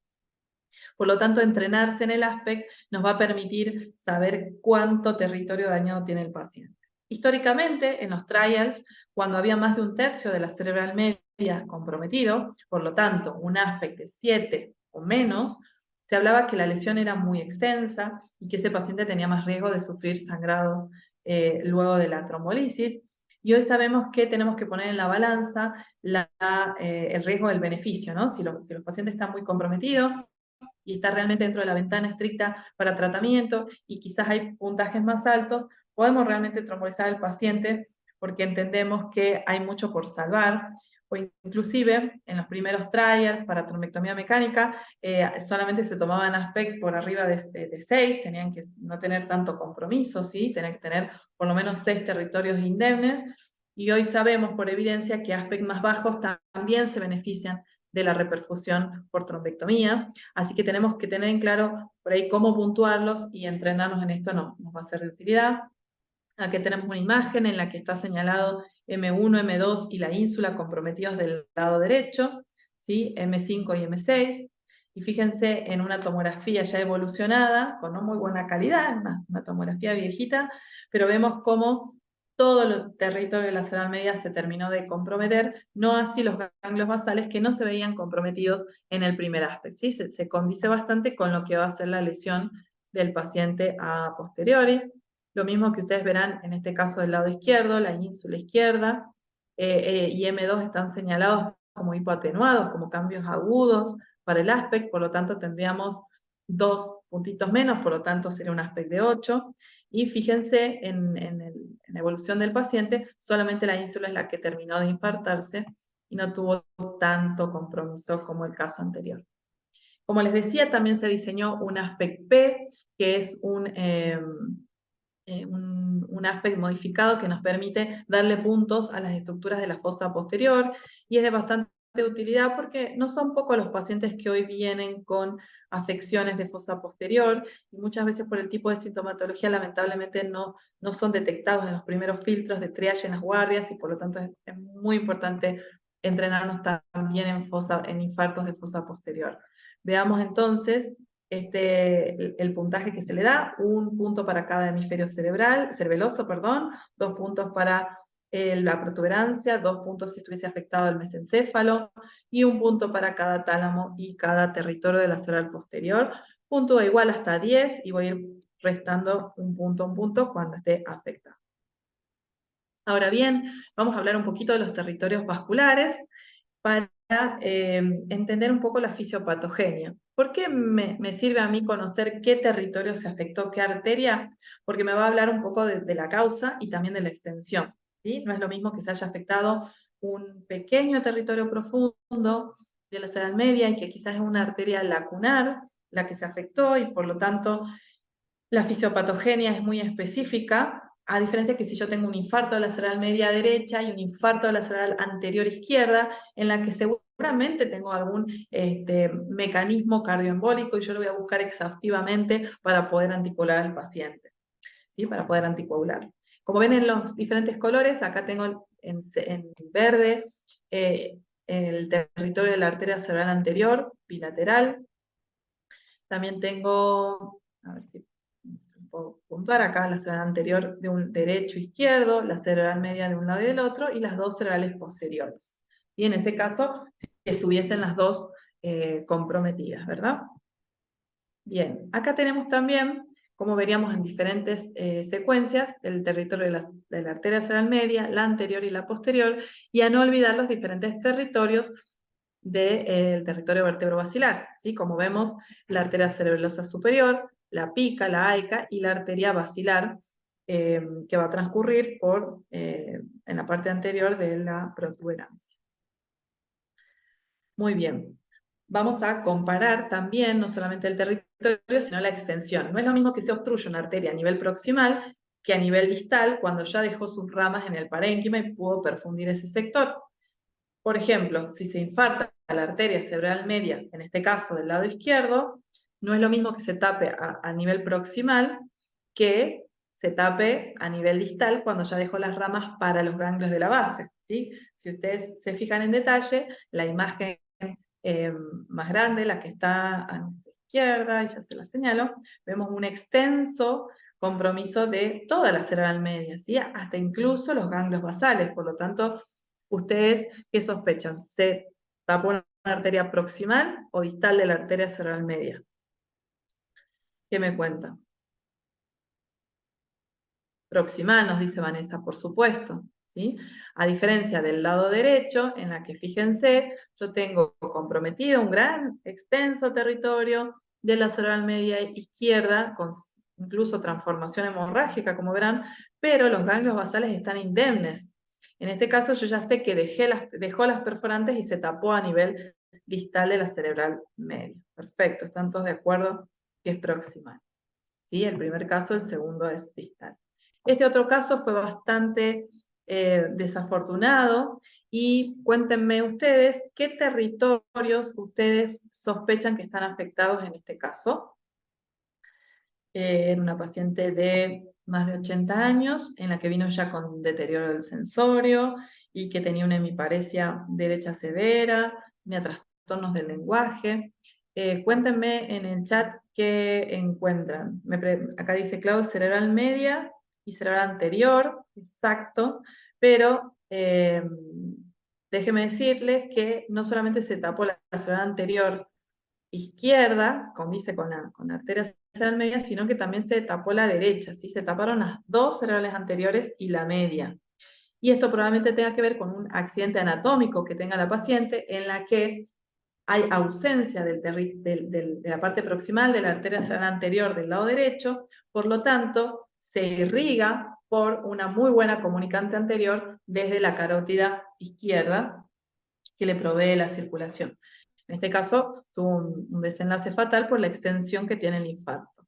Por lo tanto, entrenarse en el aspect nos va a permitir saber cuánto territorio dañado tiene el paciente. Históricamente, en los trials, cuando había más de un tercio de la cerebral media comprometido, por lo tanto, un aspect de 7 o menos, se hablaba que la lesión era muy extensa y que ese paciente tenía más riesgo de sufrir sangrados luego de la trombolisis. Y hoy sabemos que tenemos que poner en la balanza el riesgo del beneficio, ¿no? Si los pacientes están muy comprometidos, y está realmente dentro de la ventana estricta para tratamiento y quizás hay puntajes más altos, podemos realmente trombolizar al paciente porque entendemos que hay mucho por salvar, o inclusive en los primeros trials para trombectomía mecánica solamente se tomaban aspect por arriba de 6, tenían que no tener tanto compromiso, ¿sí? Tenían que tener por lo menos 6 territorios indemnes, y hoy sabemos por evidencia que aspect más bajos también se benefician de la reperfusión por trombectomía, así que tenemos que tener en claro por ahí cómo puntuarlos y entrenarnos en esto nos va a ser de utilidad. Aquí tenemos una imagen en la que está señalado M1, M2 y la ínsula comprometidos del lado derecho, ¿sí? M5 y M6, y fíjense en una tomografía ya evolucionada, con no muy buena calidad, una tomografía viejita, pero vemos cómo todo el territorio de la cerebral media se terminó de comprometer, no así los ganglios basales que no se veían comprometidos en el primer aspecto, ¿sí? Se condice bastante con lo que va a ser la lesión del paciente a posteriori. Lo mismo que ustedes verán en este caso del lado izquierdo, la ínsula izquierda, y M2 están señalados como hipoatenuados, como cambios agudos para el aspect, por lo tanto tendríamos 2 puntitos menos, por lo tanto sería un aspect de 8. Y fíjense en la evolución del paciente, solamente la ínsula es la que terminó de infartarse y no tuvo tanto compromiso como el caso anterior. Como les decía, también se diseñó un aspect P, que es un aspect modificado que nos permite darle puntos a las estructuras de la fosa posterior, y es de bastante utilidad porque no son pocos los pacientes que hoy vienen con afecciones de fosa posterior, y muchas veces por el tipo de sintomatología lamentablemente no son detectados en los primeros filtros de triage en las guardias, y por lo tanto es muy importante entrenarnos también en infartos de fosa posterior. Veamos entonces el puntaje que se le da: 1 punto para cada hemisferio cerebeloso, 2 puntos para la protuberancia, 2 puntos si estuviese afectado el mesencéfalo, y 1 punto para cada tálamo y cada territorio de la cerebral posterior. Punto igual hasta 10, y voy a ir restando un punto cuando esté afectado. Ahora bien, vamos a hablar un poquito de los territorios vasculares para entender un poco la fisiopatogenia. ¿Por qué me sirve a mí conocer qué territorio se afectó, qué arteria? Porque me va a hablar un poco de la causa y también de la extensión, ¿sí? No es lo mismo que se haya afectado un pequeño territorio profundo de la cerebral media y que quizás es una arteria lacunar la que se afectó, y por lo tanto la fisiopatogenia es muy específica, a diferencia que si yo tengo un infarto de la cerebral media derecha y un infarto de la cerebral anterior izquierda, en la que seguramente tengo algún mecanismo cardioembólico, y yo lo voy a buscar exhaustivamente para poder anticoagular al paciente, ¿sí? Para poder anticoagular. Como ven en los diferentes colores, acá tengo en verde el territorio de la arteria cerebral anterior, bilateral. También tengo, a ver si puedo puntuar acá la cerebral anterior de un derecho e izquierdo, la cerebral media de un lado y del otro, y las dos cerebrales posteriores. Y en ese caso, si estuviesen las dos comprometidas, ¿verdad? Bien, acá tenemos también, como veríamos en diferentes secuencias, el territorio de la arteria cerebral media, la anterior y la posterior, y a no olvidar los diferentes territorios del territorio vertebrovascular, ¿sí? Como vemos, la arteria cerebelosa superior, la pica, la aica y la arteria basilar, que va a transcurrir en la parte anterior de la protuberancia. Muy bien. Vamos a comparar también, no solamente el territorio, sino la extensión. No es lo mismo que se obstruya una arteria a nivel proximal que a nivel distal, cuando ya dejó sus ramas en el parénquima y pudo perfundir ese sector. Por ejemplo, si se infarta la arteria cerebral media, en este caso del lado izquierdo, no es lo mismo que se tape a nivel proximal que se tape a nivel distal cuando ya dejó las ramas para los ganglios de la base, ¿sí? Si ustedes se fijan en detalle, la imagen más grande, la que está a nuestra izquierda, y ya se la señalo, vemos un extenso compromiso de toda la cerebral media, ¿sí? Hasta incluso los ganglios basales. Por lo tanto, ¿ustedes qué sospechan? ¿Se tapó una arteria proximal o distal de la arteria cerebral media? ¿Qué me cuentan? Proximal, nos dice Vanessa, por supuesto, ¿sí? A diferencia del lado derecho, en la que fíjense, yo tengo comprometido un gran, extenso territorio de la cerebral media izquierda, con incluso transformación hemorrágica, como verán, pero los ganglios basales están indemnes. En este caso yo ya sé que dejó las perforantes y se tapó a nivel distal de la cerebral media. Perfecto, están todos de acuerdo que es proximal. ¿Sí? El primer caso, el segundo es distal. Este otro caso fue bastante desafortunado, y cuéntenme ustedes qué territorios ustedes sospechan que están afectados en este caso. Era una paciente de más de 80 años, en la que vino ya con deterioro del sensorio y que tenía una hemiparesia derecha severa, tenía trastornos del lenguaje. Cuéntenme en el chat qué encuentran. Acá dice clave cerebral media y cerebral anterior, exacto, pero déjenme decirles que no solamente se tapó la cerebral anterior izquierda, dice con la arteria cerebral media, sino que también se tapó la derecha, ¿sí? Se taparon las dos cerebrales anteriores y la media. Y esto probablemente tenga que ver con un accidente anatómico que tenga la paciente, en la que hay ausencia de la parte proximal de la arteria cerebral anterior del lado derecho, por lo tanto, se irriga por una muy buena comunicante anterior desde la carótida izquierda, que le provee la circulación. En este caso, tuvo un desenlace fatal por la extensión que tiene el infarto.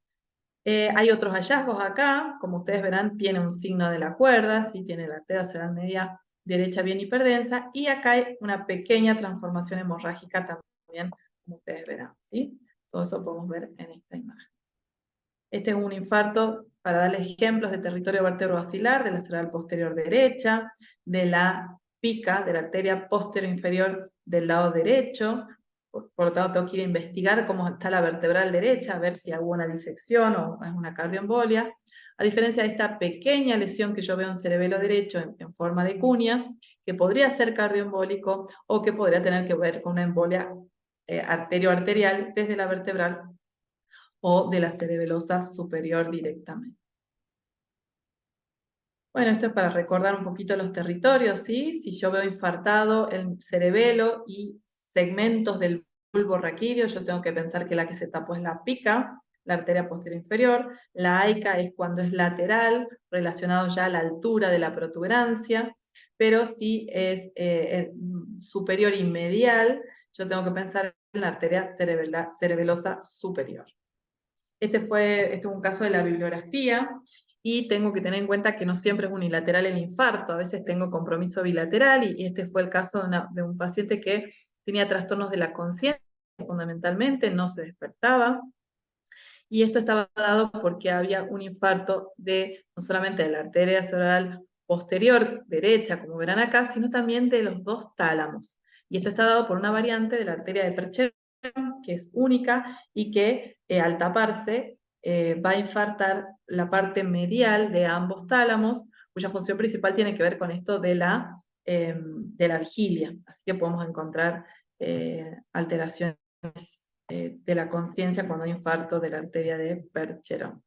Hay otros hallazgos acá, como ustedes verán, tiene un signo de la cuerda, ¿sí? Tiene la arteria cerebral media derecha bien hiperdensa, y acá hay una pequeña transformación hemorrágica también, como ustedes verán, ¿sí? Todo eso podemos ver en esta imagen. Este es un infarto para darles ejemplos de territorio vertebrovascular, de la cerebral posterior derecha, de la pica, de la arteria posterior inferior del lado derecho. Por lo tanto, tengo que ir a investigar cómo está la vertebral derecha, a ver si hubo una disección o es una cardioembolia. A diferencia de esta pequeña lesión que yo veo en cerebelo derecho en forma de cuña, que podría ser cardioembólico o que podría tener que ver con una embolia arterioarterial desde la vertebral o de la cerebelosa superior directamente. Bueno, esto es para recordar un poquito los territorios, ¿sí? Si yo veo infartado el cerebelo y segmentos del bulbo raquídeo, yo tengo que pensar que la que se tapó es la pica, la arteria posterior inferior. La aica es cuando es lateral, relacionado ya a la altura de la protuberancia, pero si es superior y medial, yo tengo que pensar en la arteria cerebelosa superior. Este es un caso de la bibliografía, y tengo que tener en cuenta que no siempre es unilateral el infarto, a veces tengo compromiso bilateral, y este fue el caso de un paciente que tenía trastornos de la conciencia, fundamentalmente, no se despertaba, y esto estaba dado porque había un infarto no solamente de la arteria cerebral posterior derecha, como verán acá, sino también de los dos tálamos. Y esto está dado por una variante de la arteria de Percheron, que es única y que al taparse va a infartar la parte medial de ambos tálamos, cuya función principal tiene que ver con esto de la vigilia. Así que podemos encontrar alteraciones de la conciencia cuando hay infarto de la arteria de Percheron.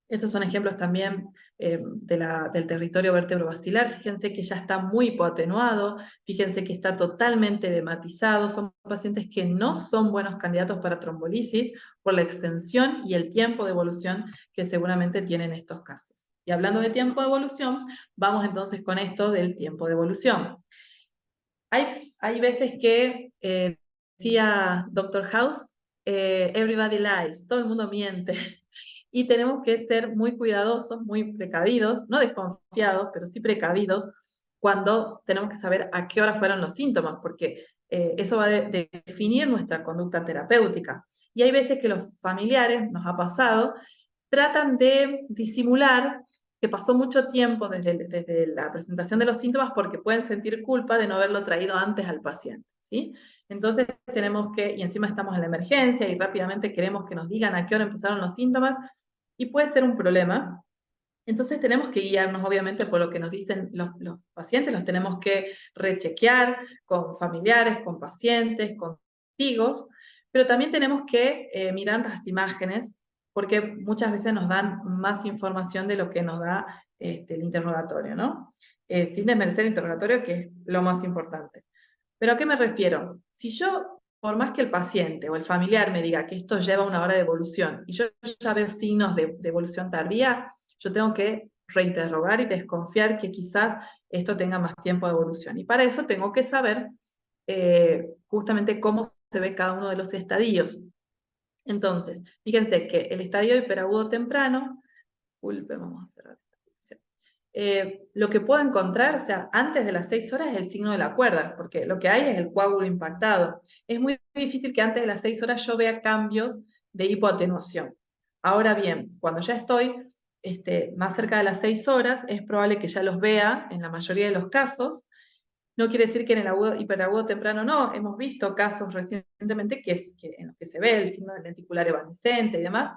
Estos son ejemplos también del territorio vertebrovascular. Fíjense que ya está muy hipoatenuado, fíjense que está totalmente edematizado. Son pacientes que no son buenos candidatos para trombolisis por la extensión y el tiempo de evolución que seguramente tienen estos casos. Y hablando de tiempo de evolución, vamos entonces con esto del tiempo de evolución. Hay veces que, decía Dr. House, everybody lies, todo el mundo miente. Y tenemos que ser muy cuidadosos, muy precavidos, no desconfiados, pero sí precavidos, cuando tenemos que saber a qué hora fueron los síntomas, porque eso va a definir nuestra conducta terapéutica. Y hay veces que los familiares, nos ha pasado, tratan de disimular que pasó mucho tiempo desde la presentación de los síntomas porque pueden sentir culpa de no haberlo traído antes al paciente, ¿sí? Entonces tenemos que, y encima estamos en la emergencia y rápidamente queremos que nos digan a qué hora empezaron los síntomas, y puede ser un problema. Entonces tenemos que guiarnos, obviamente, por lo que nos dicen los pacientes, los tenemos que rechequear con familiares, con pacientes, con testigos, pero también tenemos que mirar las imágenes, porque muchas veces nos dan más información de lo que nos da el interrogatorio, ¿no? Sin desmerecer el interrogatorio, que es lo más importante. ¿Pero a qué me refiero? Si yo, por más que el paciente o el familiar me diga que esto lleva una hora de evolución y yo ya veo signos de evolución tardía, yo tengo que reinterrogar y desconfiar que quizás esto tenga más tiempo de evolución. Y para eso tengo que saber justamente cómo se ve cada uno de los estadios. Entonces, fíjense que el estadio hiperagudo temprano, vamos a cerrar esta aplicación. Lo que puedo encontrar, o sea, antes de las 6 horas es el signo de la cuerda, porque lo que hay es el coágulo impactado. Es muy difícil que antes de las 6 horas yo vea cambios de hipoatenuación. Ahora bien, cuando ya estoy más cerca de las 6 horas, es probable que ya los vea en la mayoría de los casos. No quiere decir que en el hiperagudo temprano no. Hemos visto casos recientemente en los que se ve el signo del lenticular evanescente y demás,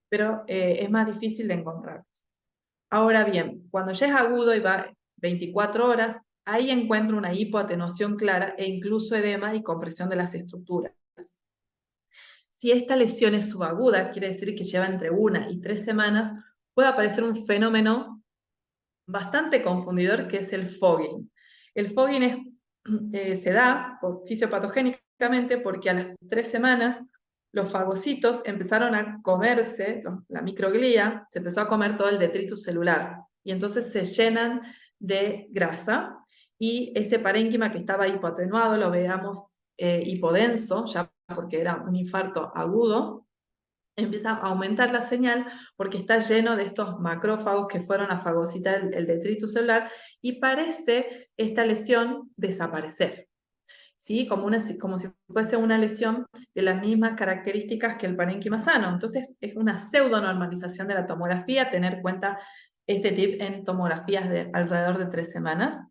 pero es más difícil de encontrar. Ahora bien, cuando ya es agudo y va 24 horas, ahí encuentro una hipoatenuación clara e incluso edema y compresión de las estructuras. Si esta lesión es subaguda, quiere decir que lleva entre 1 y 3 semanas, puede aparecer un fenómeno bastante confundidor que es el fogging. El fogging se da fisiopatogénicamente porque a las 3 semanas los fagocitos empezaron a comerse, la microglía se empezó a comer todo el detritus celular y entonces se llenan de grasa y ese parénquima que estaba hipoatenuado lo veamos hipodenso, ya porque era un infarto agudo, empieza a aumentar la señal porque está lleno de estos macrófagos que fueron a fagocitar el detritus celular y parece esta lesión desaparecer. ¿Sí? Como si fuese una lesión de las mismas características que el parénquima sano. Entonces es una pseudonormalización de la tomografía, tener en cuenta este tip en tomografías de alrededor de 3 semanas.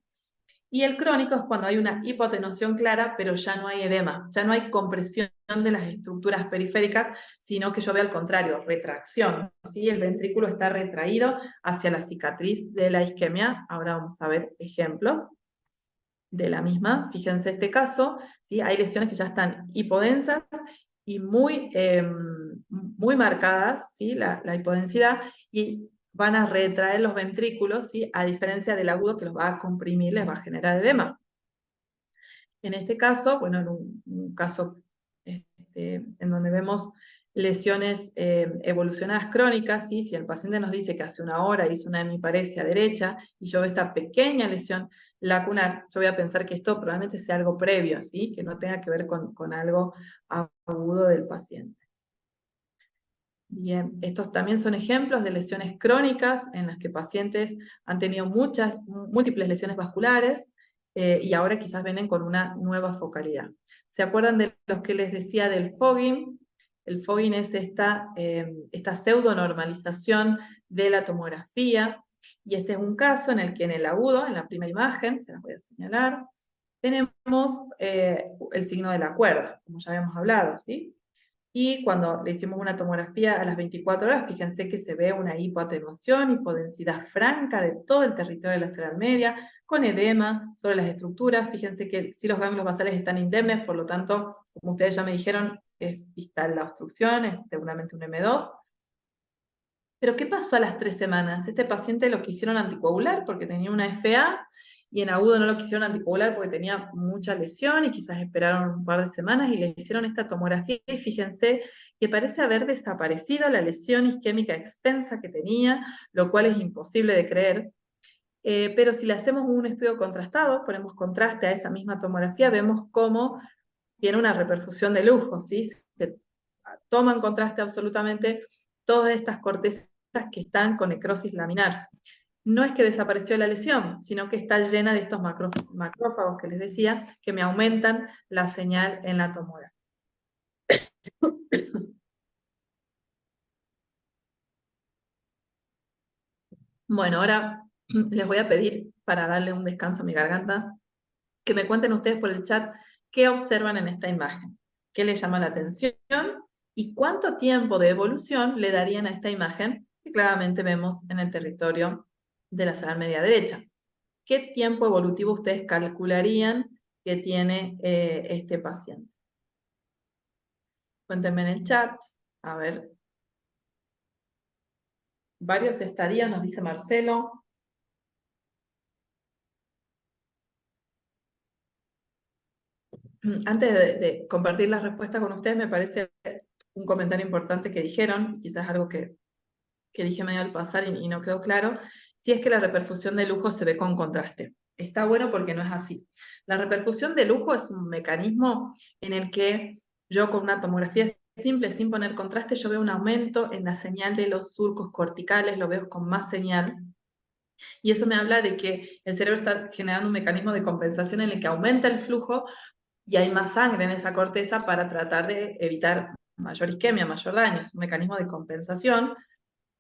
Y el crónico es cuando hay una hipoatenuación clara, pero ya no hay edema, ya no hay compresión de las estructuras periféricas, sino que yo veo al contrario, retracción. ¿Sí? El ventrículo está retraído hacia la cicatriz de la isquemia. Ahora vamos a ver ejemplos de la misma. Fíjense este caso, ¿sí? Hay lesiones que ya están hipodensas y muy marcadas, ¿sí? la hipodensidad, y van a retraer los ventrículos, ¿sí? A diferencia del agudo que los va a comprimir, les va a generar edema. En este caso, bueno, en un caso en donde vemos lesiones evolucionadas crónicas, ¿sí? Si el paciente nos dice que hace 1 hora hizo una hemiparesia derecha y yo veo esta pequeña lesión lacunar, yo voy a pensar que esto probablemente sea algo previo, ¿sí? Que no tenga que ver con algo agudo del paciente. Bien, estos también son ejemplos de lesiones crónicas en las que pacientes han tenido múltiples lesiones vasculares y ahora quizás vienen con una nueva focalidad. ¿Se acuerdan de los que les decía del fogging? El fogging es esta pseudonormalización de la tomografía, y este es un caso en el que en el agudo, en la primera imagen, se las voy a señalar, tenemos el signo de la cuerda, como ya habíamos hablado, ¿sí? y cuando le hicimos una tomografía a las 24 horas, fíjense que se ve una hipoatenuación, hipodensidad franca de todo el territorio de la cerebral media, con edema sobre las estructuras. Fíjense que si los ganglios basales están indemnes, por lo tanto, como ustedes ya me dijeron, es distal la obstrucción, es seguramente un M2. Pero ¿qué pasó a las 3 semanas? Este paciente lo quisieron anticoagular porque tenía una FA, y en agudo no lo quisieron anticoagular porque tenía mucha lesión, y quizás esperaron un par de semanas y le hicieron esta tomografía, y fíjense que parece haber desaparecido la lesión isquémica extensa que tenía, lo cual es imposible de creer. Pero si le hacemos un estudio contrastado, ponemos contraste a esa misma tomografía, vemos cómo tiene una reperfusión de lujo, ¿sí? Se toma en contraste absolutamente todas estas cortezas que están con necrosis laminar. No es que desapareció la lesión, sino que está llena de estos macrófagos que les decía, que me aumentan la señal en la tomografía. Bueno, ahora les voy a pedir, para darle un descanso a mi garganta, que me cuenten ustedes por el chat qué observan en esta imagen, qué les llama la atención y cuánto tiempo de evolución le darían a esta imagen que claramente vemos en el territorio de la cerebral media derecha. ¿Qué tiempo evolutivo ustedes calcularían que tiene este paciente? Cuéntenme en el chat. A ver. Varios estadios, nos dice Marcelo. Antes de compartir las respuestas con ustedes, me parece un comentario importante que dijeron, quizás algo que dije medio al pasar y no quedó claro, si es que la reperfusión de lujo se ve con contraste. Está bueno porque no es así. La reperfusión de lujo es un mecanismo en el que yo con una tomografía simple, sin poner contraste, yo veo un aumento en la señal de los surcos corticales, lo veo con más señal. Y eso me habla de que el cerebro está generando un mecanismo de compensación en el que aumenta el flujo y hay más sangre en esa corteza para tratar de evitar mayor isquemia, mayor daño. Es un mecanismo de compensación.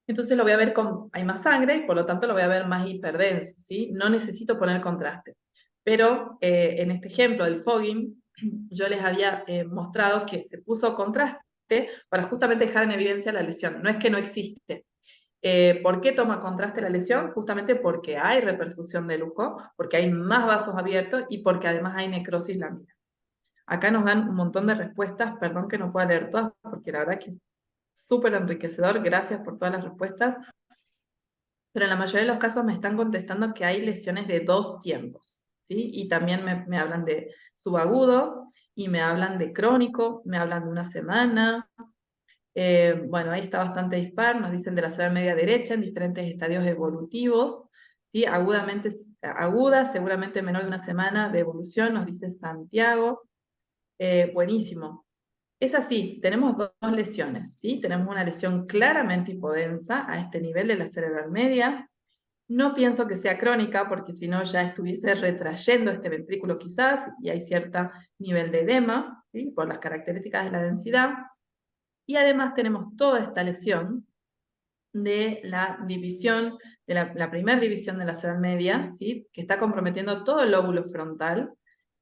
Entonces lo voy a ver con, hay más sangre y por lo tanto lo voy a ver más hiperdenso, ¿sí? No necesito poner contraste. Pero en este ejemplo del fogging, yo les había mostrado que se puso contraste para justamente dejar en evidencia la lesión. No es que no existe. ¿Por qué toma contraste la lesión? Justamente porque hay reperfusión de lujo, porque hay más vasos abiertos y porque además hay necrosis laminar. Acá nos dan un montón de respuestas, perdón que no pueda leer todas, porque la verdad que es súper enriquecedor, gracias por todas las respuestas, pero en la mayoría de los casos me están contestando que hay lesiones de 2 tiempos, ¿sí? Y también me hablan de subagudo, y me hablan de crónico, me hablan de una semana. Bueno, ahí está bastante dispar, nos dicen de la cerebral media derecha en diferentes estadios evolutivos, ¿sí? Aguda, seguramente menor de una semana de evolución, nos dice Santiago. Buenísimo. Es así, tenemos dos lesiones, ¿sí? Tenemos una lesión claramente hipodensa a este nivel de la cerebral media. No pienso que sea crónica, porque si no ya estuviese retrayendo este ventrículo quizás, y hay cierto nivel de edema, ¿sí? Por las características de la densidad. Y además tenemos toda esta lesión de la división, de la primera división de la cerebral media, ¿sí? Que está comprometiendo todo el lóbulo frontal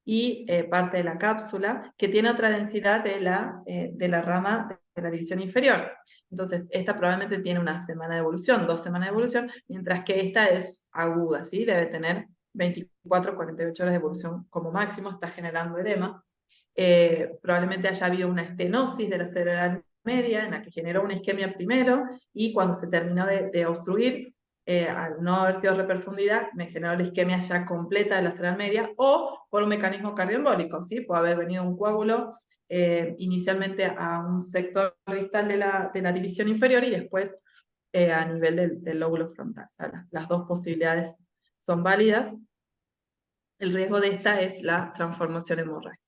y parte de la cápsula, que tiene otra densidad de la rama de la división inferior. Entonces, esta probablemente tiene una semana de evolución, 2 semanas de evolución, mientras que esta es aguda, ¿sí? Debe tener 24, 48 horas de evolución como máximo, está generando edema. Probablemente haya habido una estenosis de la cerebral media en la que generó una isquemia primero, y cuando se terminó de obstruir, al no haber sido reperfundida, me generó la isquemia ya completa de la cerebral media, o por un mecanismo cardioembólico, ¿sí? Puede haber venido un coágulo inicialmente a un sector distal de la división inferior y después a nivel del lóbulo frontal. O sea, las dos posibilidades son válidas. El riesgo de esta es la transformación hemorrágica.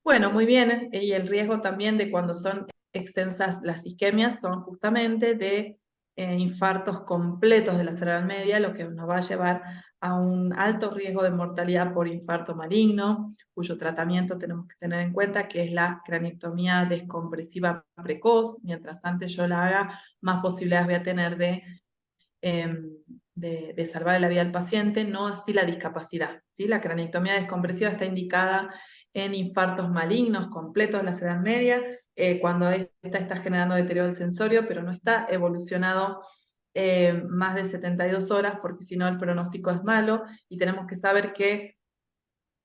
Bueno, muy bien, y el riesgo también de cuando son extensas las isquemias son justamente de infartos completos de la cerebral media, lo que nos va a llevar a un alto riesgo de mortalidad por infarto maligno, cuyo tratamiento tenemos que tener en cuenta que es la craniectomía descompresiva precoz. Mientras antes yo la haga, más posibilidades voy a tener de salvar la vida al paciente, no así la discapacidad, ¿sí? La craniectomía descompresiva está indicada en infartos malignos completos de la cerebral media, cuando esta está generando deterioro del sensorio, pero no está evolucionado más de 72 horas, porque si no el pronóstico es malo, y tenemos que saber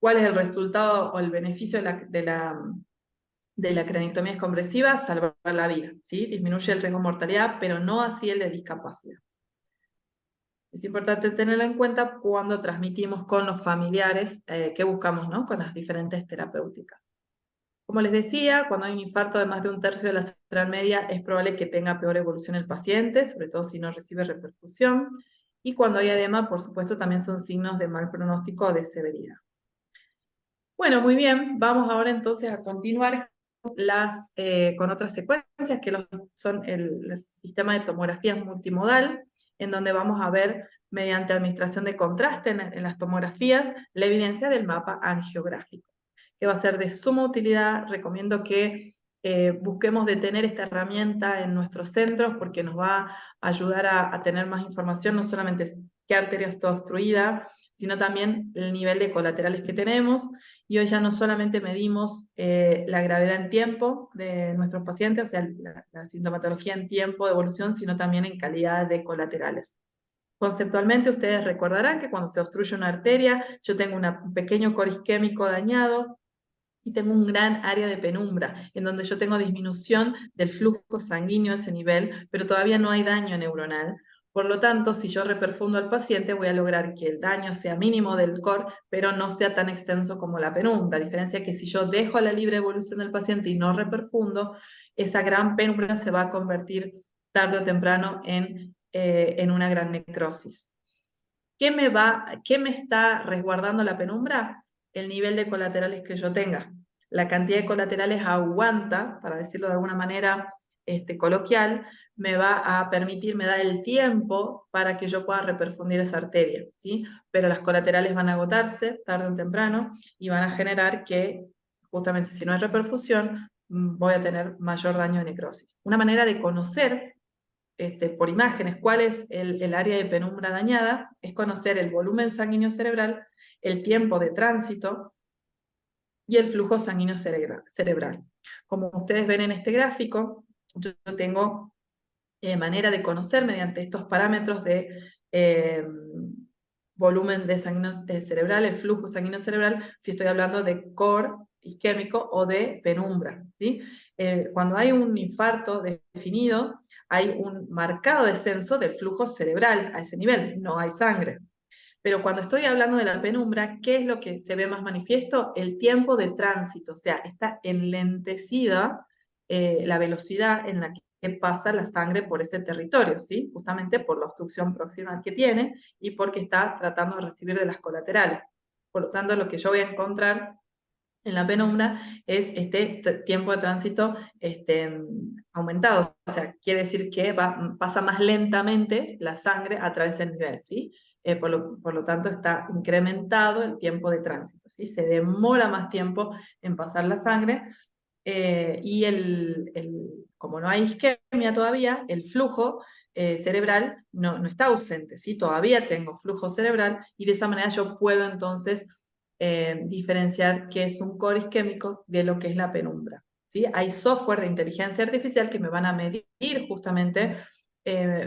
cuál es el resultado o el beneficio de la craniotomía descompresiva: salvar la vida, ¿sí? Disminuye el riesgo de mortalidad, pero no así el de discapacidad. Es importante tenerlo en cuenta cuando transmitimos con los familiares que buscamos, ¿no? Con las diferentes terapéuticas. Como les decía, cuando hay un infarto de más de un tercio de la cerebral media, es probable que tenga peor evolución el paciente, sobre todo si no recibe reperfusión. Y cuando hay edema, por supuesto, también son signos de mal pronóstico o de severidad. Bueno, muy bien, vamos ahora entonces a continuar con otras secuencias, que son el sistema de tomografías multimodal, en donde vamos a ver, mediante administración de contraste en las tomografías, la evidencia del mapa angiográfico, que va a ser de suma utilidad. Recomiendo que busquemos de tener esta herramienta en nuestros centros, porque nos va a ayudar a tener más información, no solamente qué arteria está obstruida, sino también el nivel de colaterales que tenemos. Y hoy ya no solamente medimos la gravedad en tiempo de nuestros pacientes, o sea, la sintomatología en tiempo de evolución, sino también en calidad de colaterales. Conceptualmente, ustedes recordarán que cuando se obstruye una arteria, yo tengo un pequeño core isquémico dañado y tengo un gran área de penumbra, en donde yo tengo disminución del flujo sanguíneo a ese nivel, pero todavía no hay daño neuronal. Por lo tanto, si yo reperfundo al paciente, voy a lograr que el daño sea mínimo del core, pero no sea tan extenso como la penumbra. A diferencia que si yo dejo la libre evolución del paciente y no reperfundo, esa gran penumbra se va a convertir tarde o temprano en una gran necrosis. ¿Qué me está resguardando la penumbra? El nivel de colaterales que yo tenga. La cantidad de colaterales aguanta, para decirlo de alguna manera coloquial, me va a permitir, me da el tiempo para que yo pueda reperfundir esa arteria, ¿sí? Pero las colaterales van a agotarse tarde o temprano y van a generar que, justamente si no hay reperfusión, voy a tener mayor daño de necrosis. Una manera de conocer por imágenes cuál es el área de penumbra dañada es conocer el volumen sanguíneo cerebral, el tiempo de tránsito y el flujo sanguíneo cerebral. Como ustedes ven en este gráfico, yo tengo manera de conocer mediante estos parámetros de volumen de sanguíneo cerebral, el flujo sanguíneo cerebral, si estoy hablando de core isquémico o de penumbra, ¿sí? Cuando hay un infarto definido, hay un marcado descenso del flujo cerebral a ese nivel, no hay sangre. Pero cuando estoy hablando de la penumbra, ¿qué es lo que se ve más manifiesto? El tiempo de tránsito, o sea, está enlentecida la velocidad en la que pasa la sangre por ese territorio, ¿sí? Justamente por la obstrucción proximal que tiene y porque está tratando de recibir de las colaterales. Por lo tanto, lo que yo voy a encontrar en la penumbra es este tiempo de tránsito aumentado. O sea, quiere decir que pasa más lentamente la sangre a través del nivel, ¿sí? Por lo tanto, está incrementado el tiempo de tránsito, ¿sí? Se demora más tiempo en pasar la sangre y como no hay isquemia todavía, el flujo cerebral no está ausente, ¿sí? Todavía tengo flujo cerebral y de esa manera yo puedo entonces diferenciar qué es un core isquémico de lo que es la penumbra, ¿sí? Hay software de inteligencia artificial que me van a medir justamente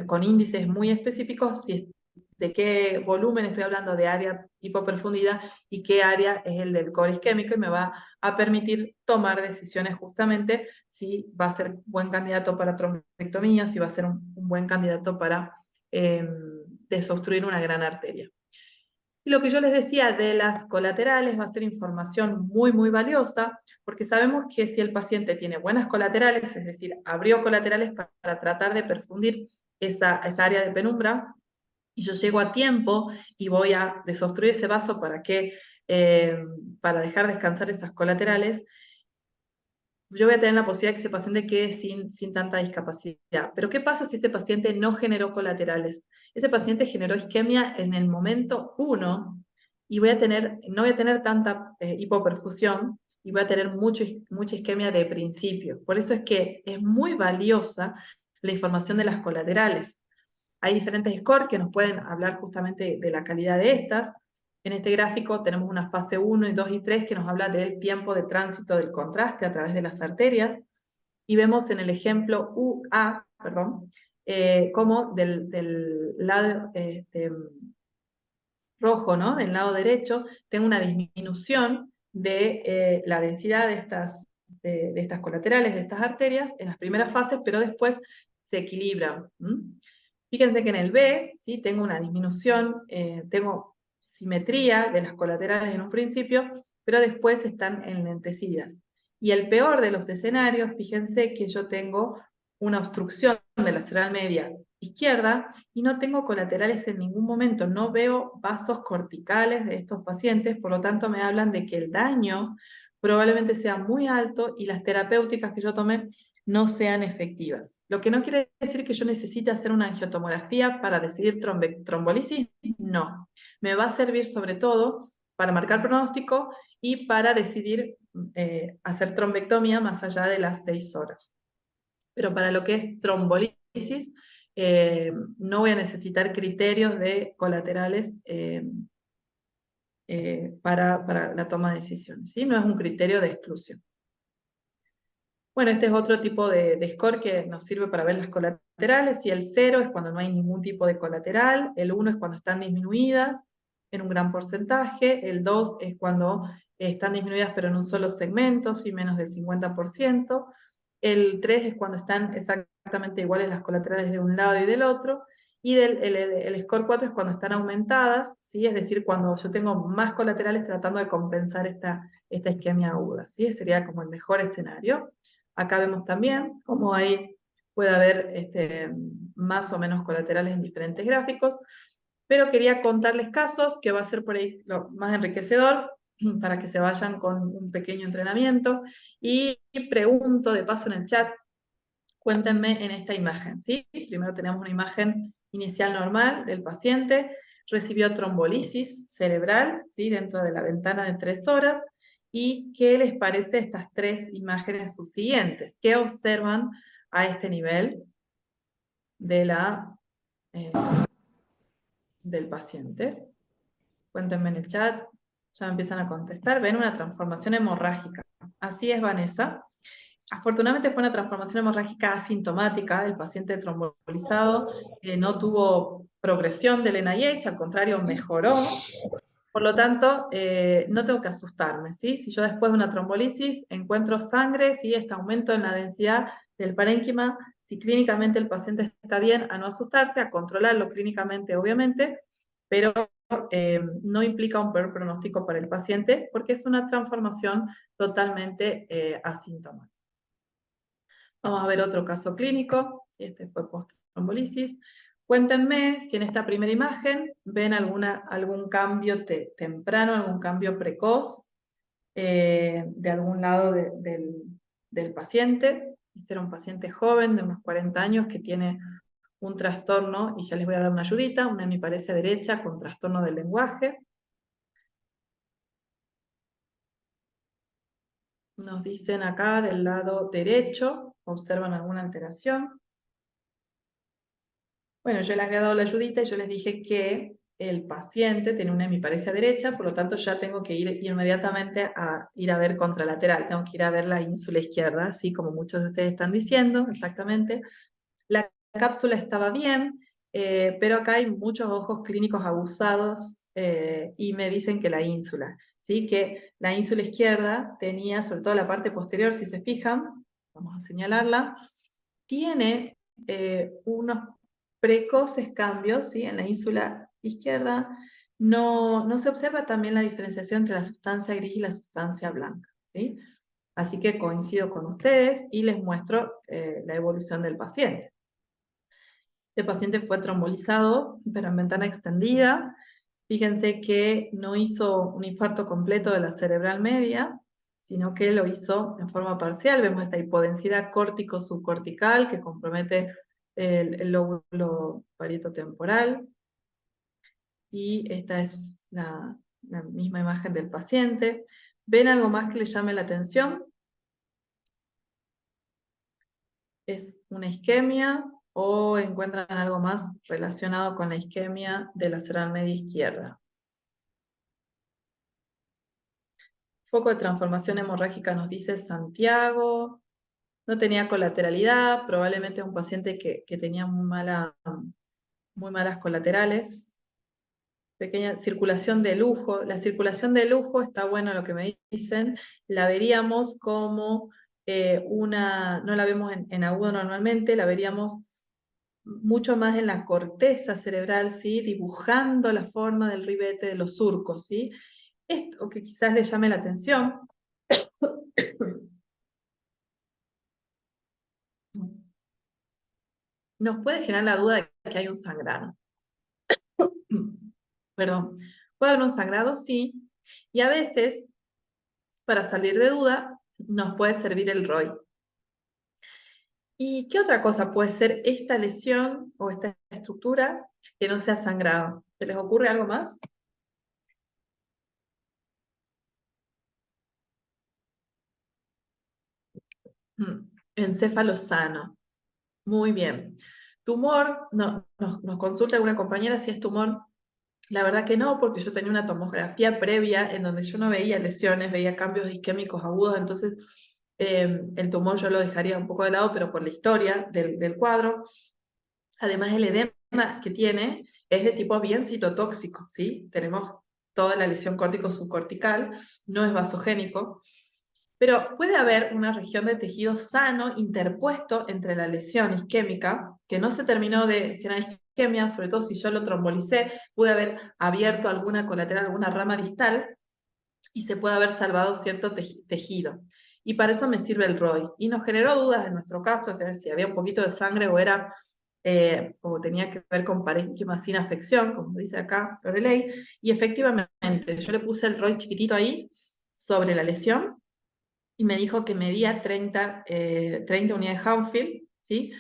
con índices muy específicos de qué volumen estoy hablando, de área hipoperfundida y qué área es el del core isquémico, y me va a permitir tomar decisiones justamente si va a ser buen candidato para trombectomía, si va a ser un buen candidato para desobstruir una gran arteria. Y lo que yo les decía de las colaterales va a ser información muy, muy valiosa, porque sabemos que si el paciente tiene buenas colaterales, es decir, abrió colaterales para tratar de perfundir esa área de penumbra, y yo llego a tiempo y voy a desobstruir ese vaso para dejar descansar esas colaterales, yo voy a tener la posibilidad de que ese paciente quede sin tanta discapacidad. Pero ¿qué pasa si ese paciente no generó colaterales? Ese paciente generó isquemia en el momento 1 y no voy a tener tanta hipoperfusión y voy a tener mucha isquemia de principio. Por eso es que es muy valiosa la información de las colaterales. Hay diferentes scores que nos pueden hablar justamente de la calidad de estas. En este gráfico tenemos una fase 1 y 2 y 3 que nos habla del tiempo de tránsito del contraste a través de las arterias, y vemos en el ejemplo UA, como del lado rojo, ¿no? Del lado derecho, tengo una disminución de la densidad de estas colaterales, de estas arterias, en las primeras fases, pero después se equilibran. Fíjense que en el B, ¿sí? Tengo una disminución, tengo simetría de las colaterales en un principio, pero después están enlentecidas. Y el peor de los escenarios, fíjense que yo tengo una obstrucción de la cerebral media izquierda y no tengo colaterales en ningún momento, no veo vasos corticales de estos pacientes, por lo tanto me hablan de que el daño probablemente sea muy alto y las terapéuticas que yo tomé no sean efectivas. Lo que no quiere decir que yo necesite hacer una angiotomografía para decidir trombolisis, no. Me va a servir sobre todo para marcar pronóstico y para decidir hacer trombectomía más allá de las 6 horas. Pero para lo que es trombolisis, no voy a necesitar criterios de colaterales para la toma de decisiones, ¿sí? No es un criterio de exclusión. Bueno, este es otro tipo de score que nos sirve para ver las colaterales, y el 0 es cuando no hay ningún tipo de colateral, el 1 es cuando están disminuidas en un gran porcentaje, el 2 es cuando están disminuidas pero en un solo segmento, sí, menos del 50%, el 3 es cuando están exactamente iguales las colaterales de un lado y del otro, y el score 4 es cuando están aumentadas, ¿sí? Es decir, cuando yo tengo más colaterales tratando de compensar esta isquemia aguda, ¿sí? Sería como el mejor escenario. Acá vemos también cómo ahí puede haber más o menos colaterales en diferentes gráficos, pero quería contarles casos, que va a ser por ahí lo más enriquecedor, para que se vayan con un pequeño entrenamiento, y pregunto de paso en el chat, cuéntenme en esta imagen, ¿sí? Primero tenemos una imagen inicial normal del paciente, recibió trombolisis cerebral, ¿sí? Dentro de la ventana de 3 horas, y ¿qué les parece estas 3 imágenes subsiguientes? ¿Qué observan a este nivel eh, del paciente? Cuéntenme en el chat, ya me empiezan a contestar. Ven una transformación hemorrágica. Así es, Vanessa. Afortunadamente fue una transformación hemorrágica asintomática, el paciente trombolizado no tuvo progresión del NIH, al contrario mejoró, por lo tanto no tengo que asustarme, ¿sí? Si yo después de una trombolisis encuentro sangre, ¿sí? Este aumento en la densidad del parénquima, si clínicamente el paciente está bien, a no asustarse, a controlarlo clínicamente obviamente, pero no implica un peor pronóstico para el paciente porque es una transformación totalmente asintomática. Vamos a ver otro caso clínico, este fue post-trombolisis. Cuéntenme si en esta primera imagen ven algún cambio temprano, algún cambio precoz de algún lado del paciente. Este era un paciente joven de unos 40 años que tiene un trastorno, y ya les voy a dar una ayudita, una hemiparesia derecha con trastorno del lenguaje. Nos dicen acá del lado derecho, observan alguna alteración. Bueno, yo les había dado la ayudita y yo les dije que el paciente tiene una hemiparesia derecha, por lo tanto ya tengo que ir inmediatamente a ir a ver contralateral, tengo que ir a ver la ínsula izquierda, así como muchos de ustedes están diciendo, exactamente. La cápsula estaba bien, pero acá hay muchos ojos clínicos abusados y me dicen que la ínsula, ¿sí? Que la ínsula izquierda tenía, sobre todo la parte posterior, si se fijan, vamos a señalarla, tiene unos precoces cambios, ¿sí? En la ínsula izquierda no se observa también la diferenciación entre la sustancia gris y la sustancia blanca, ¿sí? Así que coincido con ustedes y les muestro la evolución del paciente. Este paciente fue trombolizado, pero en ventana extendida. Fíjense que no hizo un infarto completo de la cerebral media, sino que lo hizo en forma parcial. Vemos esa hipodensidad córtico-subcortical que compromete el lóbulo parietotemporal. Y esta es la misma imagen del paciente. ¿Ven algo más que les llame la atención? ¿Es una isquemia o encuentran algo más relacionado con la isquemia de la cerebral media izquierda? Foco de transformación hemorrágica nos dice Santiago. No tenía colateralidad, probablemente es un paciente que tenía muy malas colaterales. Pequeña circulación de lujo. La circulación de lujo, está bueno lo que me dicen, la veríamos como no la vemos en agudo normalmente, la veríamos mucho más en la corteza cerebral, ¿sí? Dibujando la forma del ribete de los surcos, ¿sí? Esto que quizás le llame la atención. Nos puede generar la duda de que hay un sangrado. Perdón. ¿Puede haber un sangrado? Sí. Y a veces, para salir de duda, nos puede servir el ROI. ¿Y qué otra cosa puede ser esta lesión o esta estructura que no sea sangrado? ¿Se les ocurre algo más? Encéfalo sano. Muy bien. Tumor, no, nos consulta alguna compañera si es tumor. La verdad que no, porque yo tenía una tomografía previa en donde yo no veía lesiones, veía cambios isquémicos agudos, entonces el tumor yo lo dejaría un poco de lado, pero por la historia del cuadro. Además, el edema que tiene es de tipo bien citotóxico, ¿sí? Tenemos toda la lesión córtico-subcortical, no es vasogénico, pero puede haber una región de tejido sano interpuesto entre la lesión isquémica, que no se terminó de generar isquemia, sobre todo si yo lo trombolicé, pude haber abierto alguna colateral, alguna rama distal, y se puede haber salvado cierto tejido. Y para eso me sirve el ROI. Y nos generó dudas en nuestro caso, o sea, si había un poquito de sangre o tenía que ver con parénquima sin afección, como dice acá Lorelei, y efectivamente, yo le puse el ROI chiquitito ahí sobre la lesión, y me dijo que medía 30 unidades Hounsfield, ¿sí?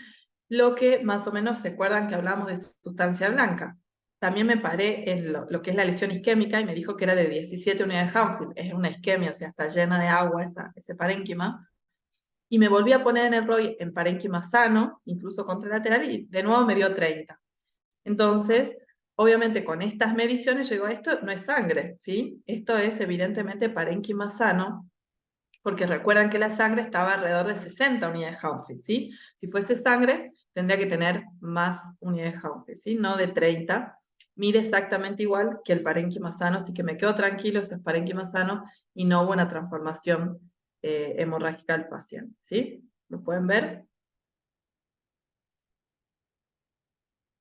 Lo que más o menos se acuerdan que hablamos de sustancia blanca. También me paré en lo que es la lesión isquémica y me dijo que era de 17 unidades Hounsfield. Es una isquemia, o sea, está llena de agua ese parénquima. Y me volví a poner en el ROI en parénquima sano, incluso contralateral, y de nuevo me dio 30. Entonces, obviamente con estas mediciones yo digo, esto no es sangre, ¿sí? Esto es evidentemente parénquima sano, porque recuerdan que la sangre estaba alrededor de 60 unidades Hounsfield, ¿sí? Si fuese sangre, tendría que tener más unidades Hounsfield, ¿sí? No de 30. Mide exactamente igual que el parénquima sano, así que me quedo tranquilo, eso es parénquima sano y no hubo una transformación hemorrágica del paciente, ¿sí? ¿Lo pueden ver?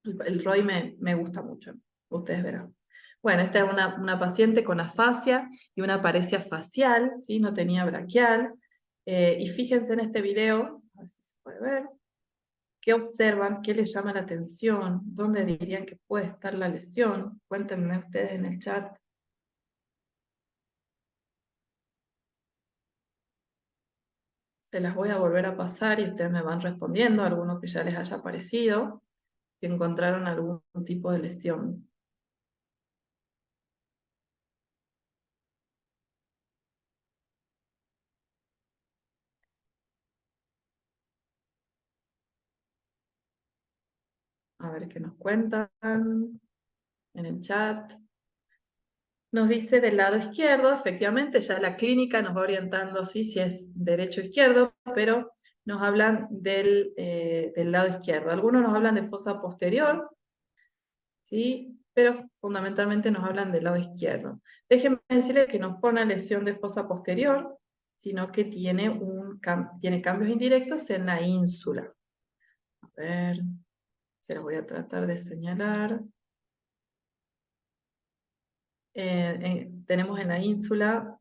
El ROI me gusta mucho, ustedes verán. Bueno, esta es una paciente con afasia y una paresia facial, ¿sí? No tenía braquial. Y fíjense en este video, a ver si se puede ver, qué observan, qué les llama la atención, dónde dirían que puede estar la lesión. Cuéntenme ustedes en el chat. Se las voy a volver a pasar y ustedes me van respondiendo, algunos que ya les haya parecido, que encontraron algún tipo de lesión. A ver qué nos cuentan en el chat. Nos dice del lado izquierdo, efectivamente, ya la clínica nos va orientando así si es derecho o izquierdo, pero nos hablan del lado izquierdo. Algunos nos hablan de fosa posterior, ¿sí? Pero fundamentalmente nos hablan del lado izquierdo. Déjenme decirles que no fue una lesión de fosa posterior, sino que tiene cambios indirectos en la ínsula. A ver, se los voy a tratar de señalar. Tenemos en la ínsula,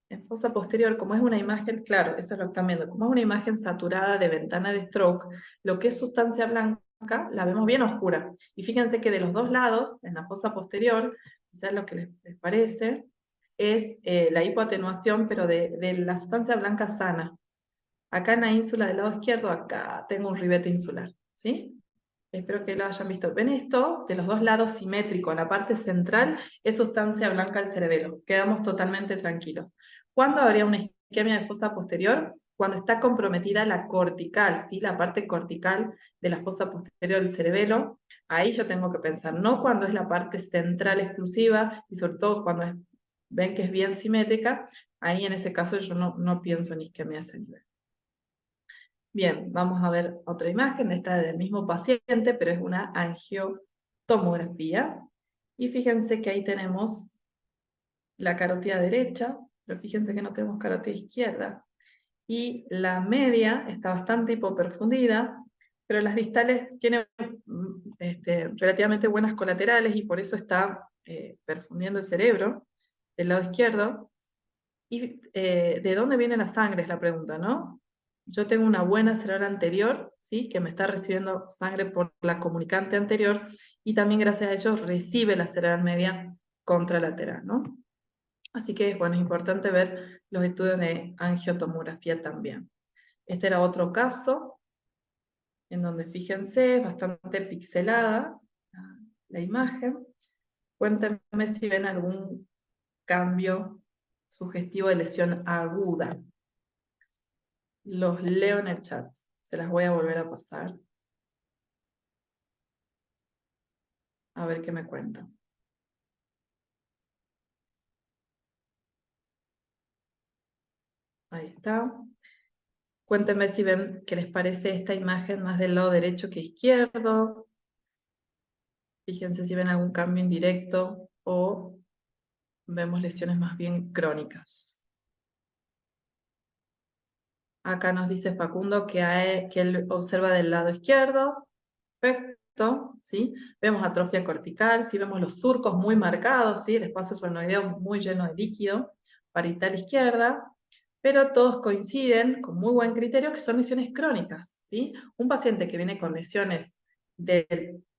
en fosa posterior, como es una imagen, claro, esto es lo que están viendo, como es una imagen saturada de ventana de stroke, lo que es sustancia blanca la vemos bien oscura. Y fíjense que de los dos lados, en la fosa posterior, quizás lo que les parece, es la hipoatenuación, pero de la sustancia blanca sana. Acá en la ínsula del lado izquierdo, acá tengo un ribete insular, ¿sí? Espero que lo hayan visto. ¿Ven esto? De los dos lados simétrico, en la parte central es sustancia blanca del cerebelo. Quedamos totalmente tranquilos. ¿Cuándo habría una isquemia de fosa posterior? Cuando está comprometida la cortical, ¿sí? La parte cortical de la fosa posterior del cerebelo. Ahí yo tengo que pensar, no cuando es la parte central exclusiva y sobre todo cuando es ven que es bien simétrica, ahí en ese caso yo no pienso en isquemia a ese nivel. Bien, vamos a ver otra imagen, esta del mismo paciente, pero es una angiotomografía. Y fíjense que ahí tenemos la carótida derecha, pero fíjense que no tenemos carótida izquierda. Y la media está bastante hipoperfundida, pero las distales tienen relativamente buenas colaterales y por eso está perfundiendo el cerebro del lado izquierdo. ¿Y de dónde viene la sangre? Es la pregunta, ¿no? Yo tengo una buena cerebral anterior, ¿sí? Que me está recibiendo sangre por la comunicante anterior y también gracias a ello recibe la cerebral media contralateral, ¿no? Así que, bueno, es importante ver los estudios de angiotomografía también. Este era otro caso, en donde fíjense, es bastante pixelada la imagen. Cuéntenme si ven algún cambio sugestivo de lesión aguda. Los leo en el chat, se las voy a volver a pasar. A ver qué me cuentan. Ahí está. Cuéntenme si ven qué les parece esta imagen más del lado derecho que izquierdo. Fíjense si ven algún cambio indirecto o vemos lesiones más bien crónicas. Acá nos dice Facundo que él observa del lado izquierdo. Perfecto, ¿sí? Vemos atrofia cortical, ¿sí? Vemos los surcos muy marcados, ¿sí? El espacio suenoideo muy lleno de líquido, parietal izquierda, pero todos coinciden con muy buen criterio que son lesiones crónicas, ¿sí? Un paciente que viene con lesiones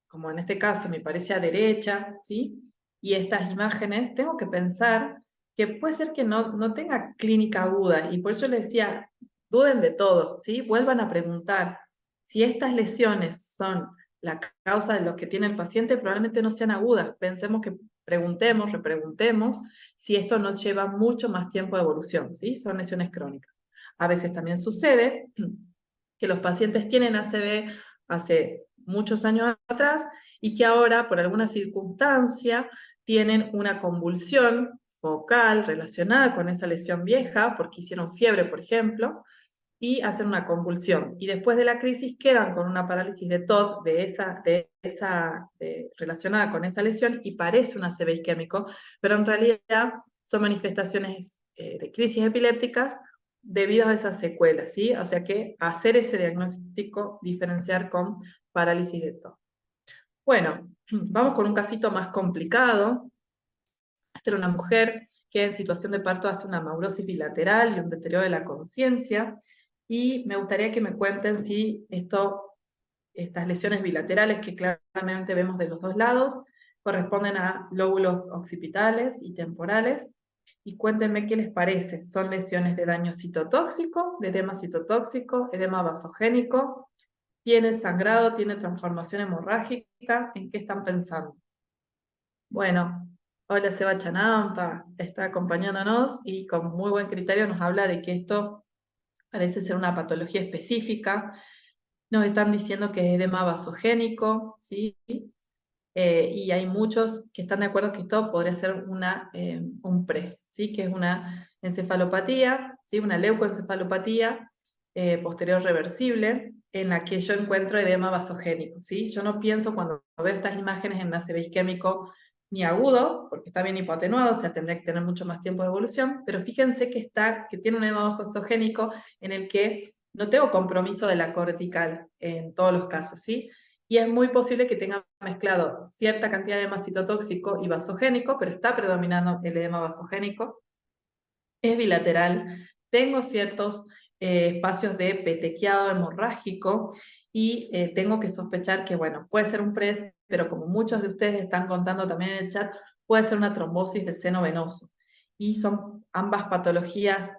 como en este caso me parece a derecha, ¿sí? Y estas imágenes, tengo que pensar que puede ser que no tenga clínica aguda, y por eso les decía, duden de todo, ¿sí? Vuelvan a preguntar. Si estas lesiones son la causa de lo que tiene el paciente, probablemente no sean agudas. Pensemos que preguntemos, repreguntemos, si esto no lleva mucho más tiempo de evolución, ¿sí? Son lesiones crónicas. A veces también sucede que los pacientes tienen ACV hace muchos años atrás y que ahora, por alguna circunstancia, tienen una convulsión focal relacionada con esa lesión vieja, porque hicieron fiebre, por ejemplo, y hacen una convulsión. Y después de la crisis quedan con una parálisis de TOD relacionada con esa lesión y parece un ACV isquémico, pero en realidad son manifestaciones de crisis epilépticas debido a esas secuelas, ¿sí? O sea que hacer ese diagnóstico, diferenciar con parálisis de TOD. Bueno, vamos con un casito más complicado. Esta era una mujer que en situación de parto hace una amaurosis bilateral y un deterioro de la conciencia, y me gustaría que me cuenten si estas lesiones bilaterales que claramente vemos de los dos lados corresponden a lóbulos occipitales y temporales, y cuéntenme qué les parece. ¿Son lesiones de daño citotóxico, de edema citotóxico, edema vasogénico? ¿Tiene sangrado, tiene transformación hemorrágica? ¿En qué están pensando? Bueno, hola Seba Chanampa, está acompañándonos y con muy buen criterio nos habla de que esto parece ser una patología específica. Nos están diciendo que es edema vasogénico, ¿sí? Y hay muchos que están de acuerdo que esto podría ser un PRES, ¿sí? Que es una encefalopatía, ¿sí? Una leucoencefalopatía posterior reversible, en la que yo encuentro edema vasogénico, ¿sí? Yo no pienso cuando veo estas imágenes en ACV isquémico ni agudo, porque está bien hipoatenuado, o sea, tendría que tener mucho más tiempo de evolución, pero fíjense que tiene un edema vasogénico en el que no tengo compromiso de la cortical en todos los casos, ¿sí? Y es muy posible que tenga mezclado cierta cantidad de edema citotóxico y vasogénico, pero está predominando el edema vasogénico. Es bilateral. Tengo ciertos espacios de petequiado hemorrágico y tengo que sospechar que, bueno, puede ser un PRES, pero como muchos de ustedes están contando también en el chat, puede ser una trombosis de seno venoso. Y son ambas patologías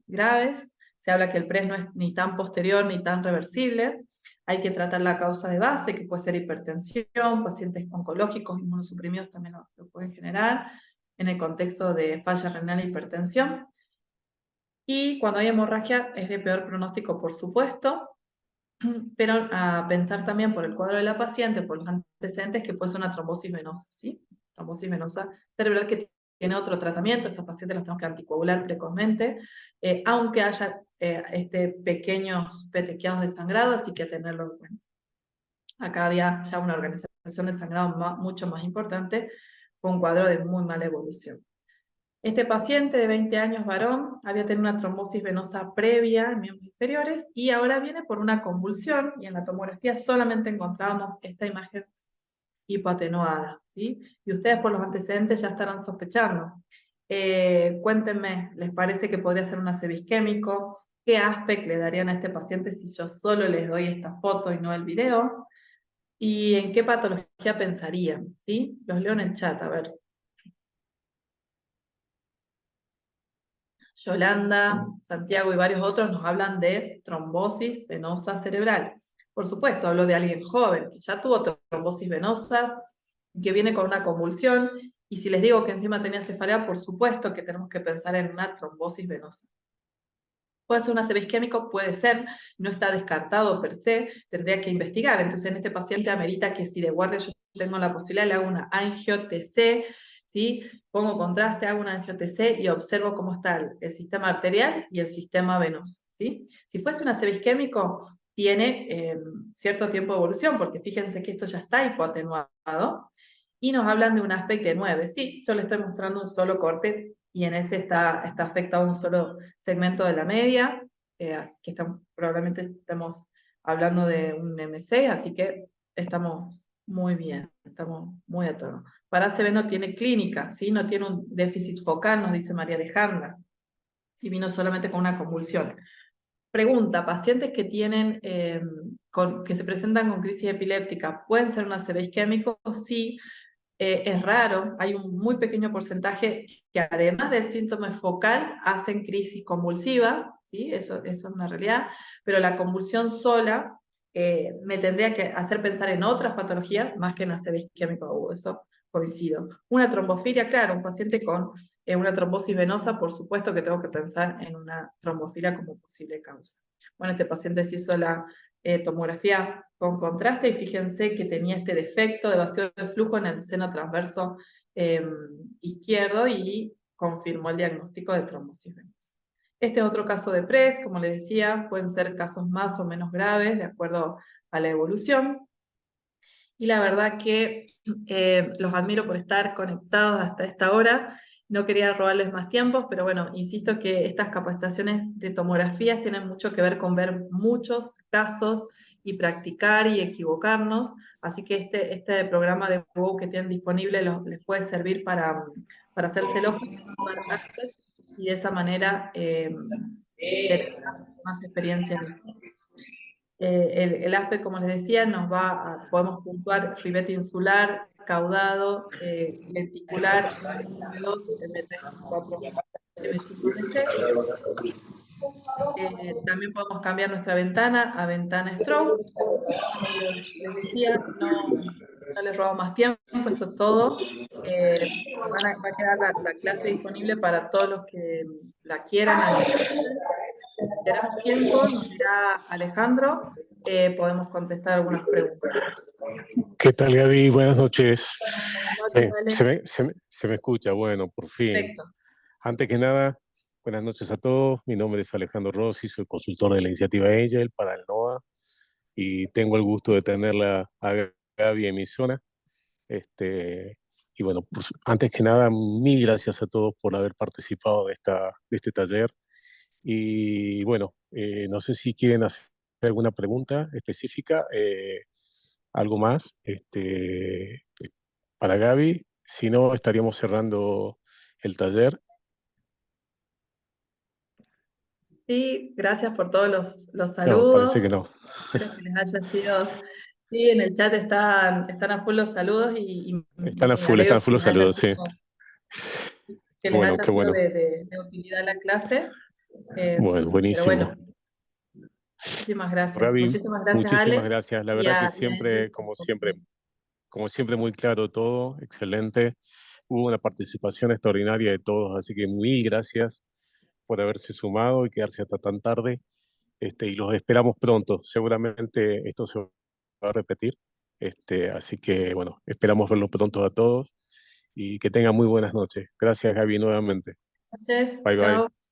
graves. Se habla que el PRES no es ni tan posterior ni tan reversible. Hay que tratar la causa de base, que puede ser hipertensión, pacientes oncológicos, inmunosuprimidos también lo pueden generar, en el contexto de falla renal e hipertensión. Y cuando hay hemorragia es de peor pronóstico, por supuesto, pero a pensar también por el cuadro de la paciente, por los antecedentes, que puede ser una trombosis venosa, ¿sí? Trombosis venosa cerebral que tiene otro tratamiento, estos pacientes los tenemos que anticoagular precozmente, aunque haya pequeños petequiados de sangrado, así que tenerlo en cuenta. Acá había ya una organización de sangrado mucho más importante, fue un cuadro de muy mala evolución. Este paciente de 20 años, varón, había tenido una trombosis venosa previa en miembros inferiores y ahora viene por una convulsión, y en la tomografía solamente encontrábamos esta imagen hipoatenuada, ¿sí? Y ustedes por los antecedentes ya estarán sospechando. Cuéntenme, ¿les parece que podría ser un ACV isquémico? ¿Qué aspecto le darían a este paciente si yo solo les doy esta foto y no el video? ¿Y en qué patología pensarían? ¿Sí? Los leo en el chat, a ver. Yolanda, Santiago y varios otros nos hablan de trombosis venosa cerebral. Por supuesto, hablo de alguien joven que ya tuvo trombosis venosas, que viene con una convulsión, y si les digo que encima tenía cefalea, por supuesto que tenemos que pensar en una trombosis venosa. ¿Puede ser un ACV isquémico? Puede ser, no está descartado per se, tendría que investigar. Entonces en este paciente amerita que si de guardia yo tengo la posibilidad, le hago una angio-TC, ¿sí? Pongo contraste, hago una angio-TC y observo cómo está el sistema arterial y el sistema venoso, ¿sí? Si fuese un ACV isquémico, tiene cierto tiempo de evolución, porque fíjense que esto ya está hipoatenuado, y nos hablan de un aspecto de 9. Sí, yo le estoy mostrando un solo corte y en ese está afectado un solo segmento de la media, así que probablemente estamos hablando de un M6, así que estamos muy bien, estamos muy a tono. Para ACV no tiene clínica, ¿sí? No tiene un déficit focal, nos dice María Alejandra, si vino solamente con una convulsión. Pregunta, ¿pacientes que tienen, que se presentan con crisis epiléptica, pueden ser un ACV isquémico? Sí, es raro, hay un muy pequeño porcentaje que además del síntoma focal hacen crisis convulsiva, ¿sí? Eso es una realidad, pero la convulsión sola me tendría que hacer pensar en otras patologías más que en ACV isquémico agudo, eso coincido. Una trombofilia, claro, un paciente con una trombosis venosa, por supuesto que tengo que pensar en una trombofilia como posible causa. Bueno, este paciente se hizo la tomografía con contraste y fíjense que tenía este defecto de vacío de flujo en el seno transverso izquierdo y confirmó el diagnóstico de trombosis venosa. Este es otro caso de PRES, como les decía, pueden ser casos más o menos graves de acuerdo a la evolución. Y la verdad que los admiro por estar conectados hasta esta hora. No quería robarles más tiempo, pero bueno, insisto que estas capacitaciones de tomografías tienen mucho que ver con ver muchos casos y practicar y equivocarnos. Así que este programa de Google que tienen disponible les puede servir para hacerse el ojo y de esa manera tener más experiencia en esto. El ASPED, como les decía, podemos puntuar ribete insular, caudado, lenticular, M1, M2, M3, M4, M5, M6. También podemos cambiar nuestra ventana a ventana stroke. Como les decía, no les robo más tiempo, esto es todo. Va a quedar la clase disponible para todos los que la quieran y la necesiten. Si tenemos tiempo, nos dirá Alejandro, podemos contestar algunas preguntas. ¿Qué tal, Gaby? Buenas noches. Buenas noches, Ale. Se me escucha, bueno, por fin. Perfecto. Antes que nada, buenas noches a todos. Mi nombre es Alejandro Rossi, soy consultor de la iniciativa Angel para el NOA y tengo el gusto de tenerla a Gaby en mi zona. Y bueno, pues, antes que nada, mil gracias a todos por haber participado de este taller. Y bueno, no sé si quieren hacer alguna pregunta específica, algo más para Gaby. Si no, estaríamos cerrando el taller. Sí, gracias por todos los No, parece que saludos. no. Espero que les haya sido. Sí, en el chat están a full los saludos y Están a me full alegro que los les haya saludos, sí. sido, Bueno, qué bueno. de utilidad la clase. Bueno, Pero buenísimo. bueno, muchísimas gracias. Gaby, Muchísimas gracias, muchísimas Ale. gracias. La Y verdad que a siempre, Angel como siempre, muy claro todo, excelente. Hubo una participación extraordinaria de todos, así que mil gracias por haberse sumado y quedarse hasta tan tarde. Y los esperamos pronto. Seguramente esto se va a repetir. Así que, bueno, esperamos verlos pronto a todos. y que tengan muy buenas noches. Gracias, Gaby, nuevamente. Noches, Bye, bye. chao.